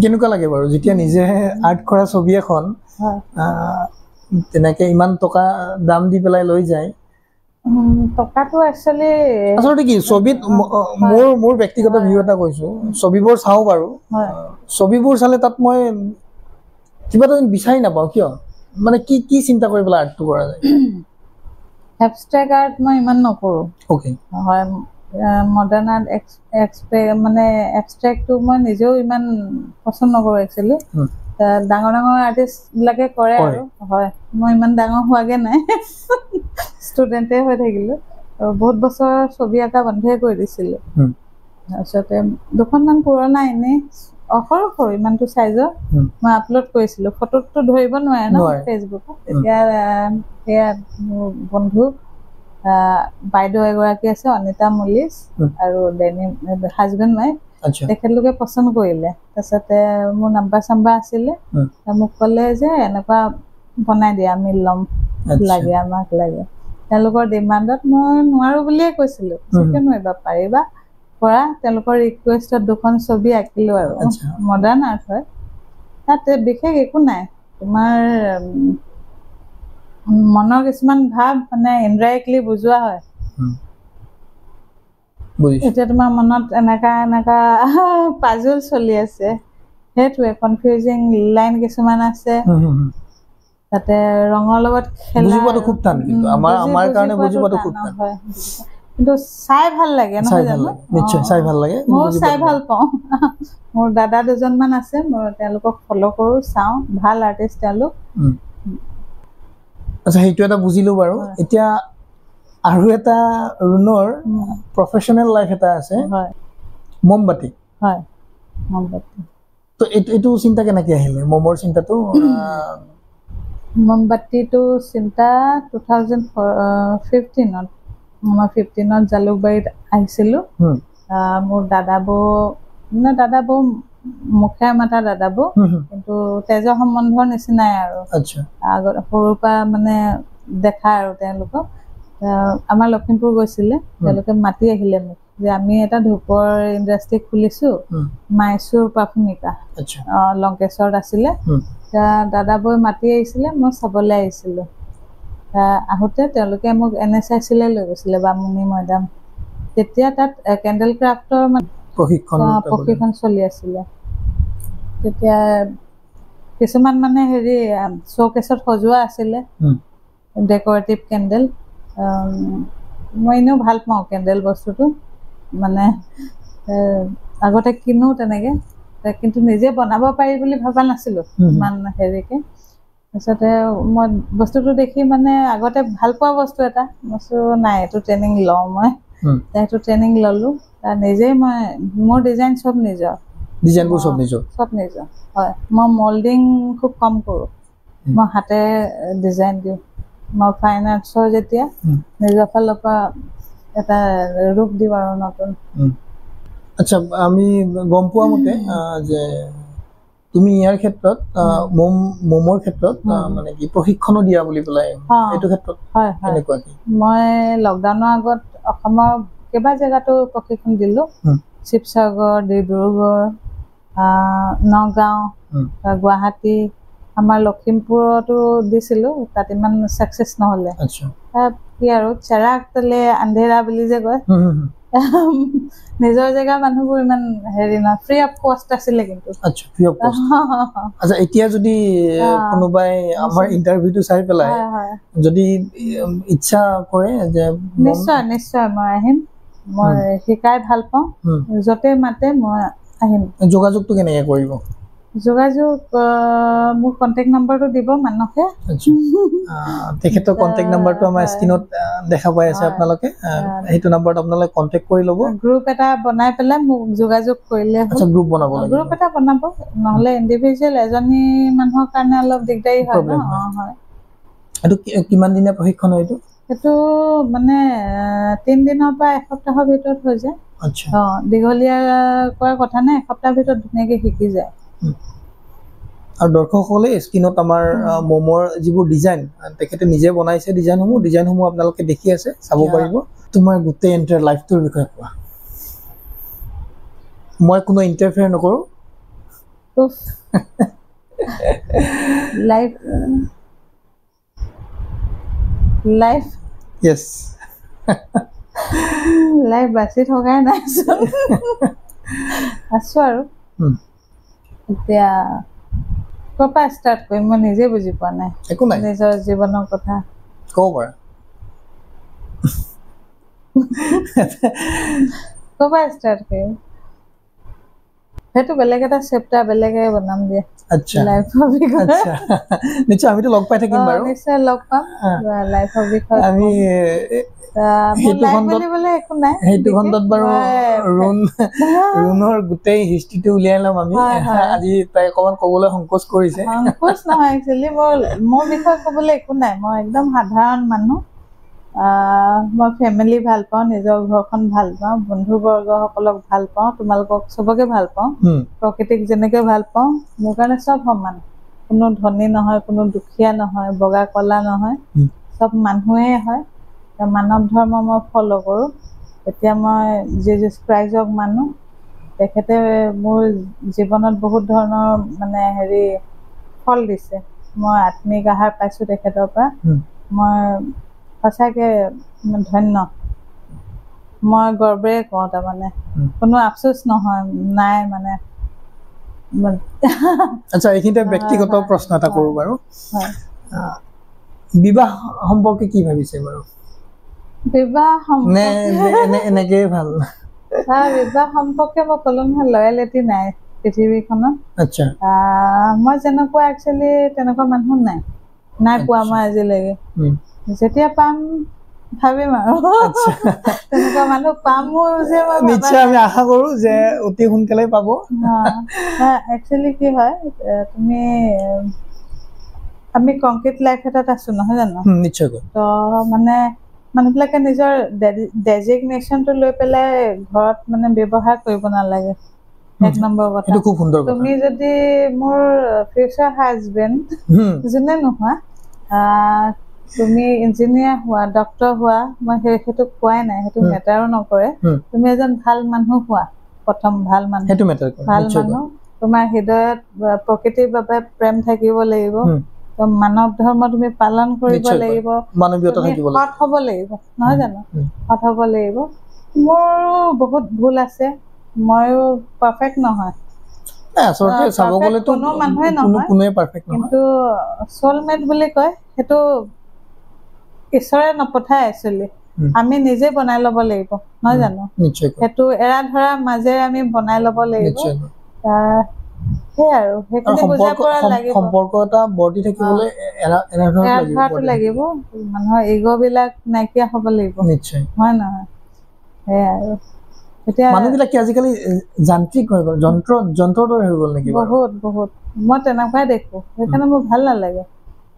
কেনেকুৱা লাগে বাৰু যেতিয়া নিজে আৰ্ট কৰা ছবি এখন তেনেকে ইমান টকা দাম দি পেলাই লৈ যায়? টকাটো আচলতে কি ছবিত, মোৰ ব্যক্তিগত ভিউ এটা কৈছো, ছবিবোৰ চাওঁ বাৰু, ছবিবোৰ চালে তাত মই কিবা এটা বিচাৰি নাপাওঁ। কিয় কি চিন্তা কৰি পেলাই আৰ্টটো কৰা যায়? এবষ্ট্ৰেক্ট আৰ্ট মই ইমান নকৰোঁ। হয়, মডাৰ্ণ আৰ্ট এবষ্ট্ৰেক্টটো মই নিজেও ইমান পচন্দ নকৰোঁ একচুৱেলি। ডাঙৰ আৰ্টিষ্টবিলাকে কৰে আৰু। হয়, মই ইমান ডাঙৰ হোৱাগে নাই, ষ্টুডেণ্টে হৈ থাকিলোঁ। বহুত বছৰ ছবি আঁকা বন্ধই কৰি দিছিলোঁ। তাৰপিছতে 2খনমান পুৰণা এনেই সৰু ইমানটো চাইজৰ মই আপলোড কৰিছিলোঁ। ফটোততো ধৰিব নোৱাৰে ন ফেচবুকত। তেতিয়া সেয়া মোৰ বন্ধু বাইদেউ এগৰাকী আছে, অনিতা মল্লিক, আৰু হাজবেণ্ড ৱাইফ, তেখেতলোকে পচন্দ কৰিলে। তাৰপিছতে মোৰ নাম্বাৰ চাম্বাৰ আছিলে, মোক ক'লে যে এনেকুৱা বনাই দিয়া, আমি ল'ম, লাগে আমাক লাগে। তেওঁলোকৰ ডিমাণ্ডত মই নোৱাৰোঁ বুলিয়ে কৈছিলোঁ। কিয় নোৱাৰিবা, পাৰিবা কৰা। তেওঁলোকৰ ৰিকুৱেষ্টত 2খন ছবি আঁকিলোঁ আৰু। মডাৰ্ণ আৰ্ট হয়, তাত বিশেষ একো নাই। তোমাৰ মনৰ কিছুমান ভাৱ ইনডাইৰেক্টলি বুজোৱা হয়। এতিয়া তোমাৰ মনত এনেকা পাজুল চলি আছে, সেইটোৱে কনফিউজিং লাইন কিছুমান আছে, তাতে ৰঙৰ লগত খেলা খুব টান, কিন্তু আমাৰ কাৰণে বুজিবটো খুব টান। কিন্তু চাই ভাল লাগে, নহয় জানো? নিশ্চয় চাই ভাল লাগে, ময়ো চাই ভাল পাওঁ। মোৰ দাদা দুজনমান আছে, মই তেওঁলোকক ফ'ল' কৰোঁ, চাওঁ, ভাল আৰ্টিষ্ট তেওঁলোক। সেইটো এটা বুজিলো বাৰু। এতিয়া আৰু এটা ৰুণৰ প্ৰফেশ্যনেল লাইফ এটা আছে, মমবাতি। তো এইটো চিন্তা কেনেকৈ আহিলে, মমৰ চিন্তাটো? মমবাতিটো চিন্তা 2015ত। মই 15ত জালুকবাৰীত আহিছিলোঁ। মোৰ দাদা বৌ মুখে মাতা দাদা বৌ, কিন্তু তেজৰ সম্বন্ধৰ নিচিনাই আৰু। আগত সৰুৰ পৰা দেখা আৰু তেওঁলোকক। আমাৰ লখিমপুৰ গৈছিলে, তেওঁলোকে মাতি আহিলে মোক যে আমি এটা ধূপৰ ইণ্ডাষ্ট্ৰি খুলিছো মাইচুৰ পাৰফিউমিকা লংকেশ্বৰত আছিলে দাদা বৈ মাতি আহিছিলে মই চাবলৈ আহিছিলোঁ আহোঁতে তেওঁলোকে মোক NSICলৈ লৈ গৈছিলে বামুণী মৈদাম তেতিয়া তাত কেণ্ডেল ক্ৰাফ্টৰ প্ৰশিক্ষণ চলি আছিলে তেতিয়া কিছুমান মানে হেৰি শ্ব'কেছত সজোৱা আছিলে ডেকৰেটিভ কেণ্ডেল মই এনেও ভাল পাওঁ কেণ্ডেল বস্তুটো মানে আগতে কিনো তেনেকৈ কিন্তু নিজে বনাব পাৰি বুলি ভবা নাছিলোঁ ইমান হেৰিকৈ তাৰপিছতে মই বস্তুটো দেখি মানে আগতে ভাল পোৱা বস্তু এটা বস্তু নাই এইটো ট্ৰেইনিং লওঁ মই সেইটো ট্ৰেইনিং ল'লোঁ নিজেই মই মোৰ ডিজাইন চব নিজৰ ডিজাইনবোৰ চব নিজৰ হয় মই মল্ডিং খুব কম কৰোঁ মই হাতে ডিজাইন দিওঁ মই ফাইন আৰ্টছৰ যেতিয়া নিজৰ ফালৰ পৰা এটা ৰূপ দিওঁ আৰু নতুন আচ্ছা আমি গম পোৱা মতে যে তুমি ইয়াৰ ক্ষেত্ৰত মমৰ ক্ষেত্ৰত মানে কি প্ৰশিক্ষণো দিয়া বুলি পেলাই এইটো ক্ষেত্ৰত কেনেকুৱা কি মই লকডাউনৰ আগত অসমৰ কেইবা জেগাতো প্ৰশিক্ষণ দিলোঁ শিৱসাগৰ ডিব্ৰুগড় নগাঁও গুৱাহাটী আমাৰ লখিমপুৰতো দিছিলোঁ তাত ইমান ছাকচেছ নহ'লে কি আৰু চেৰাগ তলে আন্ধেৰা বুলি যে কয় নিজৰ জেগা মানুহবোৰ ইমান হেৰি না ফ্ৰী অফ কষ্ট আছিলে কিন্তু আচ্ছা ফ্ৰী অফ কষ্ট আচ্ছা এতিয়া যদি কোনোবাই আমাৰ ইন্টাৰভিউটো চাই পেলাই যদি ইচ্ছা কৰে যে নিশ্চয় মই আহিম মই শিকাই ভাল পাওঁ যতে মাতে মই আহিম যোগাযোগটো কেনেকৈ কৰিব যোগাযোগ মোৰ কন্টেক্ট নম্বৰটো দিব মানসে তেখেতৰ কন্টেক্ট নম্বৰটো আমাৰ স্ক্ৰীনত দেখা পাই আছে আপোনালোকে সেইটো নম্বৰত আপোনালোকে কন্টেক্ট কৰি ল'ব গ্ৰুপ এটা বনাই পেলাই মোক যোগাযোগ কৰিলে আচ্ছা গ্ৰুপ বনাব লাগিব গ্ৰুপ এটা বনাব নহ'লে ইণ্ডিভিজুৱেল এজনী মানুহৰ কাৰণে অলপ দিগদাৰী হয় হয় এইটো কিমান দিনীয়া প্ৰশিক্ষণ হয় এইটো মানে 3 দিনৰ পৰা এসপ্তাহৰ ভিতৰত হৈ যায় আচ্ছা দীঘলীয়া কৰাৰ কথা নাই এসপ্তাহৰ ভিতৰত ধুনীয়াকৈ শিকি যায় আৰু দৰ্শকসকলে স্ক্ৰীনত আমাৰ মমৰ যিবোৰ ডিজাইন তেখেতে নিজে বনাইছে ডিজাইনসমূহ আপোনালোকে দেখি আছে চাব পাৰিব তোমাৰ গোটেই এণ্টাৰ লাইফটোৰ বিষয়ে কোৱা মই কোনো ইণ্টাৰফেয়াৰ নকৰোঁ লাইফ ইয়েছ লাইফ বাচি থকাই নাই আছো আৰু এতিয়া ক'ৰ পৰা ষ্টাৰ্ট কৰিম মই নিজে বুজি পোৱা নাই একো নাই নিজৰ জীৱনৰ কথা ক'ব পাৰা ক'ৰ পৰা ষ্টাৰ্ট কৰিম সেইটো বেলেগ এটা চেপ্টাৰ বেলেগে বনাম দিয়ে আচ্ছা লাইফৰ বিষয়ে আচ্ছা নিশ্চয় আমিতো লগ পাই থাকিম বাৰু নিশ্চয় লগ পাম লাইফৰ বিষয়ে আমি সেইটো খণ্ডত বাৰু ৰুণৰ গোটেই হিষ্ট্ৰীটো উলিয়াই ল'ম আমি আজি তাই অকণমান ক'বলৈ সংকোচ কৰিছে সংকোচ নহয় একচুৱেলি মোৰ বিষয়ে ক'বলৈ একো নাই মই একদম সাধাৰণ মানুহ মই ফেমিলি ভাল পাওঁ নিজৰ ঘৰখন ভাল পাওঁ বন্ধুবৰ্গসকলক ভাল পাওঁ তোমালোকক চবকে ভাল পাওঁ প্ৰকৃতিক যেনেকৈ ভাল পাওঁ মোৰ কাৰণে চব সমান কোনো ধনী নহয় কোনো দুখীয়া নহয় বগা কলা নহয় চব মানুহেই হয় মানৱ ধৰ্ম মই ফ'ল' কৰোঁ এতিয়া মই জিজাছ ক্ৰাইষ্টক মানো তেখেতে মোৰ জীৱনত বহুত ধৰণৰ মানে হেৰি ফল দিছে মই আত্মিক আহাৰ পাইছোঁ তেখেতৰ পৰা মই সঁচাকৈ ধন্য মই গৰ্বেৰে কওঁ তাৰমানে কোনো আফচোচ নহয় নাই মানে আচ্ছা এইখিনিতে ব্যক্তিগত প্ৰশ্ন এটা কৰোঁ বাৰু বিবাহ সম্পৰ্কে কি ভাবিছে বাৰু বিবাহ এনেকেই ভাল বিবাহ সম্পৰ্কে মই ক'লো নহয় লয়েলিটি নাই পৃথিৱীখনত আচ্ছা মই যেনেকুৱা একচুৱেলি তেনেকুৱা মানুহ নাই পোৱা মই আজিলৈকে যেতিয়া পাম ভাবিম আৰু তেনেকুৱা মানুহ পামো যে নিশ্চয় আমি আশা কৰোঁ যে অতি সোনকালে পাব একচুৱেলি কি হয় তুমি আমি কংক্ৰিট লাইফ এটাত আছোঁ নহয় জানো নিশ্চয়কৈ তো মানে মানুহবিলাকে নিজৰ ডেজিগনেশ্যনটো লৈ পেলাই ঘৰত মানে ব্যৱহাৰ কৰিব নালাগে এক নম্বৰ কথা খুব সুন্দৰ তুমি যদি মোৰ ফিউচাৰ হাজবেণ্ড যোনে নোহোৱা তুমি ইঞ্জিনিয়াৰ হোৱা ডক্টৰ হোৱা মই সেইটো কোৱাই নাই সেইটো মেটাৰো নকৰে তুমি এজন ভাল মানুহ হোৱা প্ৰথম ভাল মানুহ সেইটো মেটাৰ কৰে ভাল মানুহ তোমাৰ হৃদয়ত প্ৰকৃতিৰ বাবে প্ৰেম থাকিব লাগিব মানৱ ধৰ্ম তুমি পালন কৰিব লাগিব মানৱীয়তা থাকিব লাগিব সৎ হ'ব লাগিব নহয় জানো সৎ হ'ব লাগিব মোৰো বহুত ভুল আছে ময়ো পাৰফেক্ট নহয় আচলতে চাব গ'লে তো কোনো মানুহে নহয় কোনোৱে পাৰফেক্ট নহয় কিন্তু সোলমেট বুলি কয় সেইটো ঈশ্বৰে নপঠায় একচুৱেলি আমি নিজে বনাই ল'ব লাগিব নহয় জানো সেইটো এৰা ধৰা মাজেৰে আমি বনাই ল'ব লাগিব সেই আৰু সেইখিনি বুজাই পৰা লাগিব সম্পৰ্ক এটা বৰ্তি থাকিবলৈ এৰা ধৰাটো লাগিব মানুহৰ ইগ'বিলাক নাইকিয়া হ'ব লাগিব নিশ্চয় হয় নহয় সেই আৰু এতিয়া মানুহবিলাক আজিকালি যান্ত্ৰিক হৈ গ'ল যন্ত্ৰৰ দৰে হৈ গ'ল নেকি বহুত মই তেনেকুৱাই দেখো সেইকাৰণে মোৰ ভাল নালাগে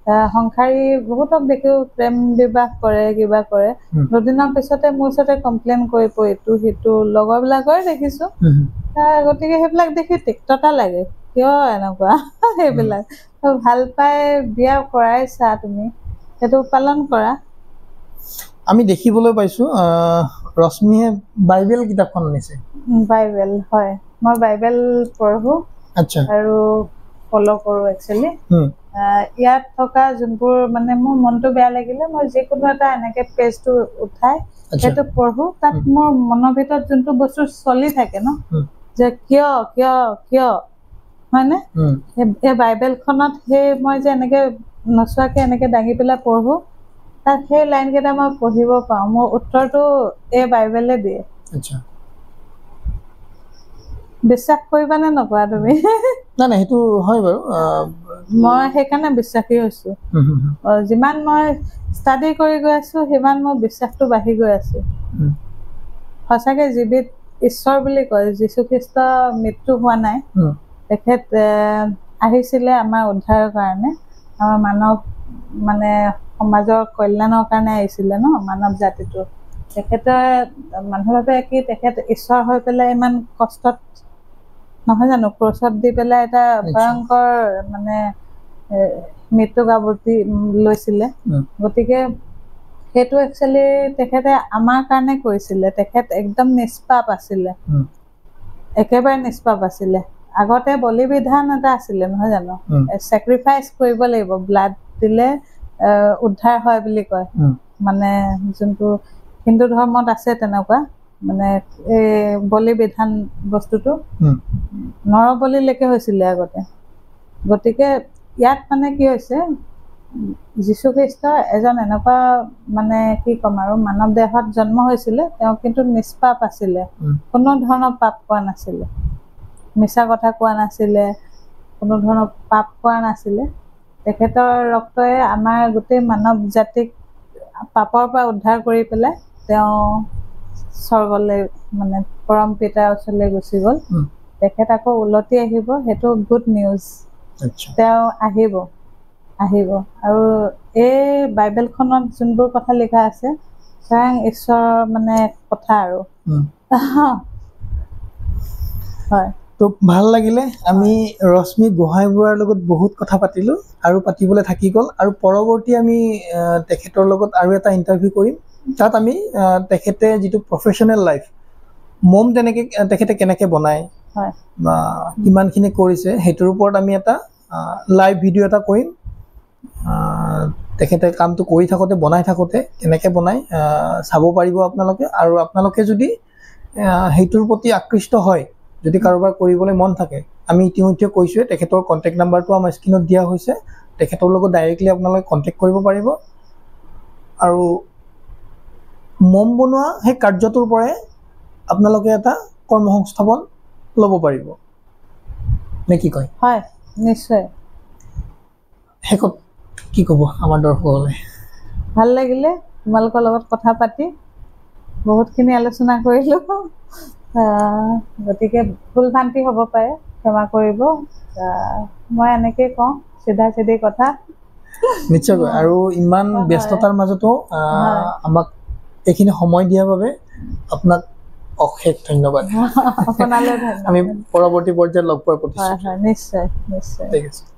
সংসাৰী বহুতক দেখো প্ৰেম বিবাহ কৰে কিবা কৰে দুদিনৰ পিছতে মোৰ ওচৰতে কমপ্লেইন কৰিব ইটো সিটো লগৰবিলাকৰে দেখিছো গতিকে সেইবিলাক দেখি তিক্ততা লাগে কিয় এনেকুৱা সেইবিলাক ভাল পাই বিয়া কৰাইছা তুমি সেইটো পালন কৰা আমি দেখিবলৈ পাইছো ৰশ্মিয়ে বাইবেল কিতাপখন আনিছে বাইবেল হয় মই বাইবেল পঢ়ো আচ্ছা আৰু ফলো কৰো একচুৱেলি ইয়াত থকা যোনবোৰ মানে মোৰ মনটো বেয়া লাগিলে মই যিকোনো এটা এনেকে পেজটো উঠাই সেইটো পঢ়ো তাত মোৰ মনৰ ভিতৰত যোনটো বস্তু চলি থাকে ন যে কিয় কিয় কিয় হয়নে এই বাইবেলখনত সেই মই যে এনেকে নচোৱাকে এনেকে দাঙি পেলাই পঢ়ো তাত সেই লাইন কেইটা মই পঢ়িব পাওঁ মোৰ উত্তৰটো এই বাইবেলে দিয়ে বিশ্বাস কৰিবা নে নকৰা তুমি না না সেইটো হয় বাৰু মই সেইকাৰণে বিশ্বাসী হৈছো যিমান মই ষ্টাডি কৰি গৈ আছো সিমান মোৰ বিশ্বাসটো বাঢ়ি গৈ আছে সঁচাকে জীৱিত ঈশ্বৰ বুলি কয় যীশুখ্ৰীষ্ট মৃত্যু হোৱা নাই তেখেত আহিছিলে আমাৰ উদ্ধাৰৰ কাৰণে আমাৰ মানৱ মানে সমাজৰ কল্যাণৰ কাৰণে আহিছিলে ন মানৱ জাতিটো তেখেতে মানুহৰ বাবে কি তেখেত ঈশ্বৰ হৈ পেলাই ইমান কষ্টত নহয় জানো ক্ৰছত দি পেলাই এটা ভয়ংকৰ মানে মৃত্যু গাবতি লৈছিলে গতিকে সেইটো একচুৱেলি তেখেতে আমাৰ কাৰণে কৰিছিলে তেখেত একদম নিষ্পাপ আছিলে একেবাৰে নিষ্পাপ আছিলে আগতে বলি বিধান এটা আছিলে নহয় জানো চেক্ৰিফাইচ কৰিব লাগিব ব্লাড দিলে উদ্ধাৰ হয় বুলি কয় মানে যোনটো হিন্দু ধৰ্মত আছে তেনেকুৱা মানে এই বলি বিধান বস্তুটো নৰবলিলৈকে হৈছিলে আগতে গতিকে ইয়াত মানে কি হৈছে যীশুখ্ৰীষ্ট এজন এনেকুৱা মানে কি ক'ম আৰু মানৱ দেহত জন্ম হৈছিলে তেওঁ কিন্তু নিষ্পাপ আছিলে কোনো ধৰণৰ পাপ কৰা নাছিলে মিছা কথা কোৱা নাছিলে কোনো ধৰণৰ পাপ কৰা নাছিলে তেখেতৰ ৰক্তই আমাৰ গোটেই মানৱ জাতিক পাপৰ পৰা উদ্ধাৰ কৰি পেলাই তেওঁ স্বৰ্গলৈ মানে পৰম পিতাৰ ওচৰলৈ গুচি গ'ল তেখেত আকৌ উলটি আহিব সেইটো গুড নিউজ তেওঁ আহিব আৰু এই বাইবেলখনত যোনবোৰ কথা লিখা আছে স্বয়ং ঈশ্বৰৰ মানে কথা আৰু হয় তো ভাল লাগিলে আমি ৰশ্মি গোহাঁই বৰুৱাৰ লগত বহুত কথা পাতিলোঁ আৰু পাতিবলৈ থাকি গ'ল আৰু পৰৱৰ্তী আমি তেখেতৰ লগত আৰু এটা ইণ্টাৰভিউ কৰিম তাত আমি তেখেতে যিটো প্ৰফেশ্যনেল লাইফ মম তেখেতে কেনেকৈ বনায় বা কিমানখিনি কৰিছে সেইটোৰ ওপৰত আমি এটা লাইভ ভিডিঅ' এটা কৰিম তেখেতে কামটো কৰি থাকোঁতে বনাই থাকোঁতে কেনেকৈ বনায় চাব পাৰিব আপোনালোকে আৰু আপোনালোকে যদি সেইটোৰ প্ৰতি আকৃষ্ট হয় যদি কাৰোবাৰ কৰিবলৈ মন থাকে আমি ইতিমধ্যে কৈছোঁৱে তেখেতৰ কণ্টেক্ট নাম্বাৰটো আমাৰ স্ক্ৰীণত দিয়া হৈছে তেখেতৰ লগত ডাইৰেক্টলি আপোনালোকে কণ্টেক্ট কৰিব পাৰিব আৰু মম বনোৱা সেই কাৰ্যটোৰ পৰাই আপোনালোকে এটা কৰ্মসংস্থাপন ল'ব পাৰিব নে কি কয় হয় নিশ্চয় শেষত কি ক'ব আমাৰ দৰ্শকসকলে ভাল লাগিলে তোমালোকৰ লগত কথা পাতি বহুতখিনি আলোচনা কৰিলোঁ গতিকে ভুল ভ্ৰান্তি হ'ব পাৰে ক্ষমা কৰিব মই এনেকৈ কওঁ চিধা চিধি কথা নিশ্চয়কৈ আৰু ইমান ব্যস্ততাৰ মাজতো আমাক এইখিনি সময় দিয়াৰ বাবে আপোনাক অশেষ ধন্যবাদ আপোনালৈ ধন্যবাদ আমি পৰৱৰ্তী পৰ্যায়ত লগ পোৱাৰ প্ৰতিশ্ৰুতি নিশ্চয় নিশ্চয় ঠিক আছে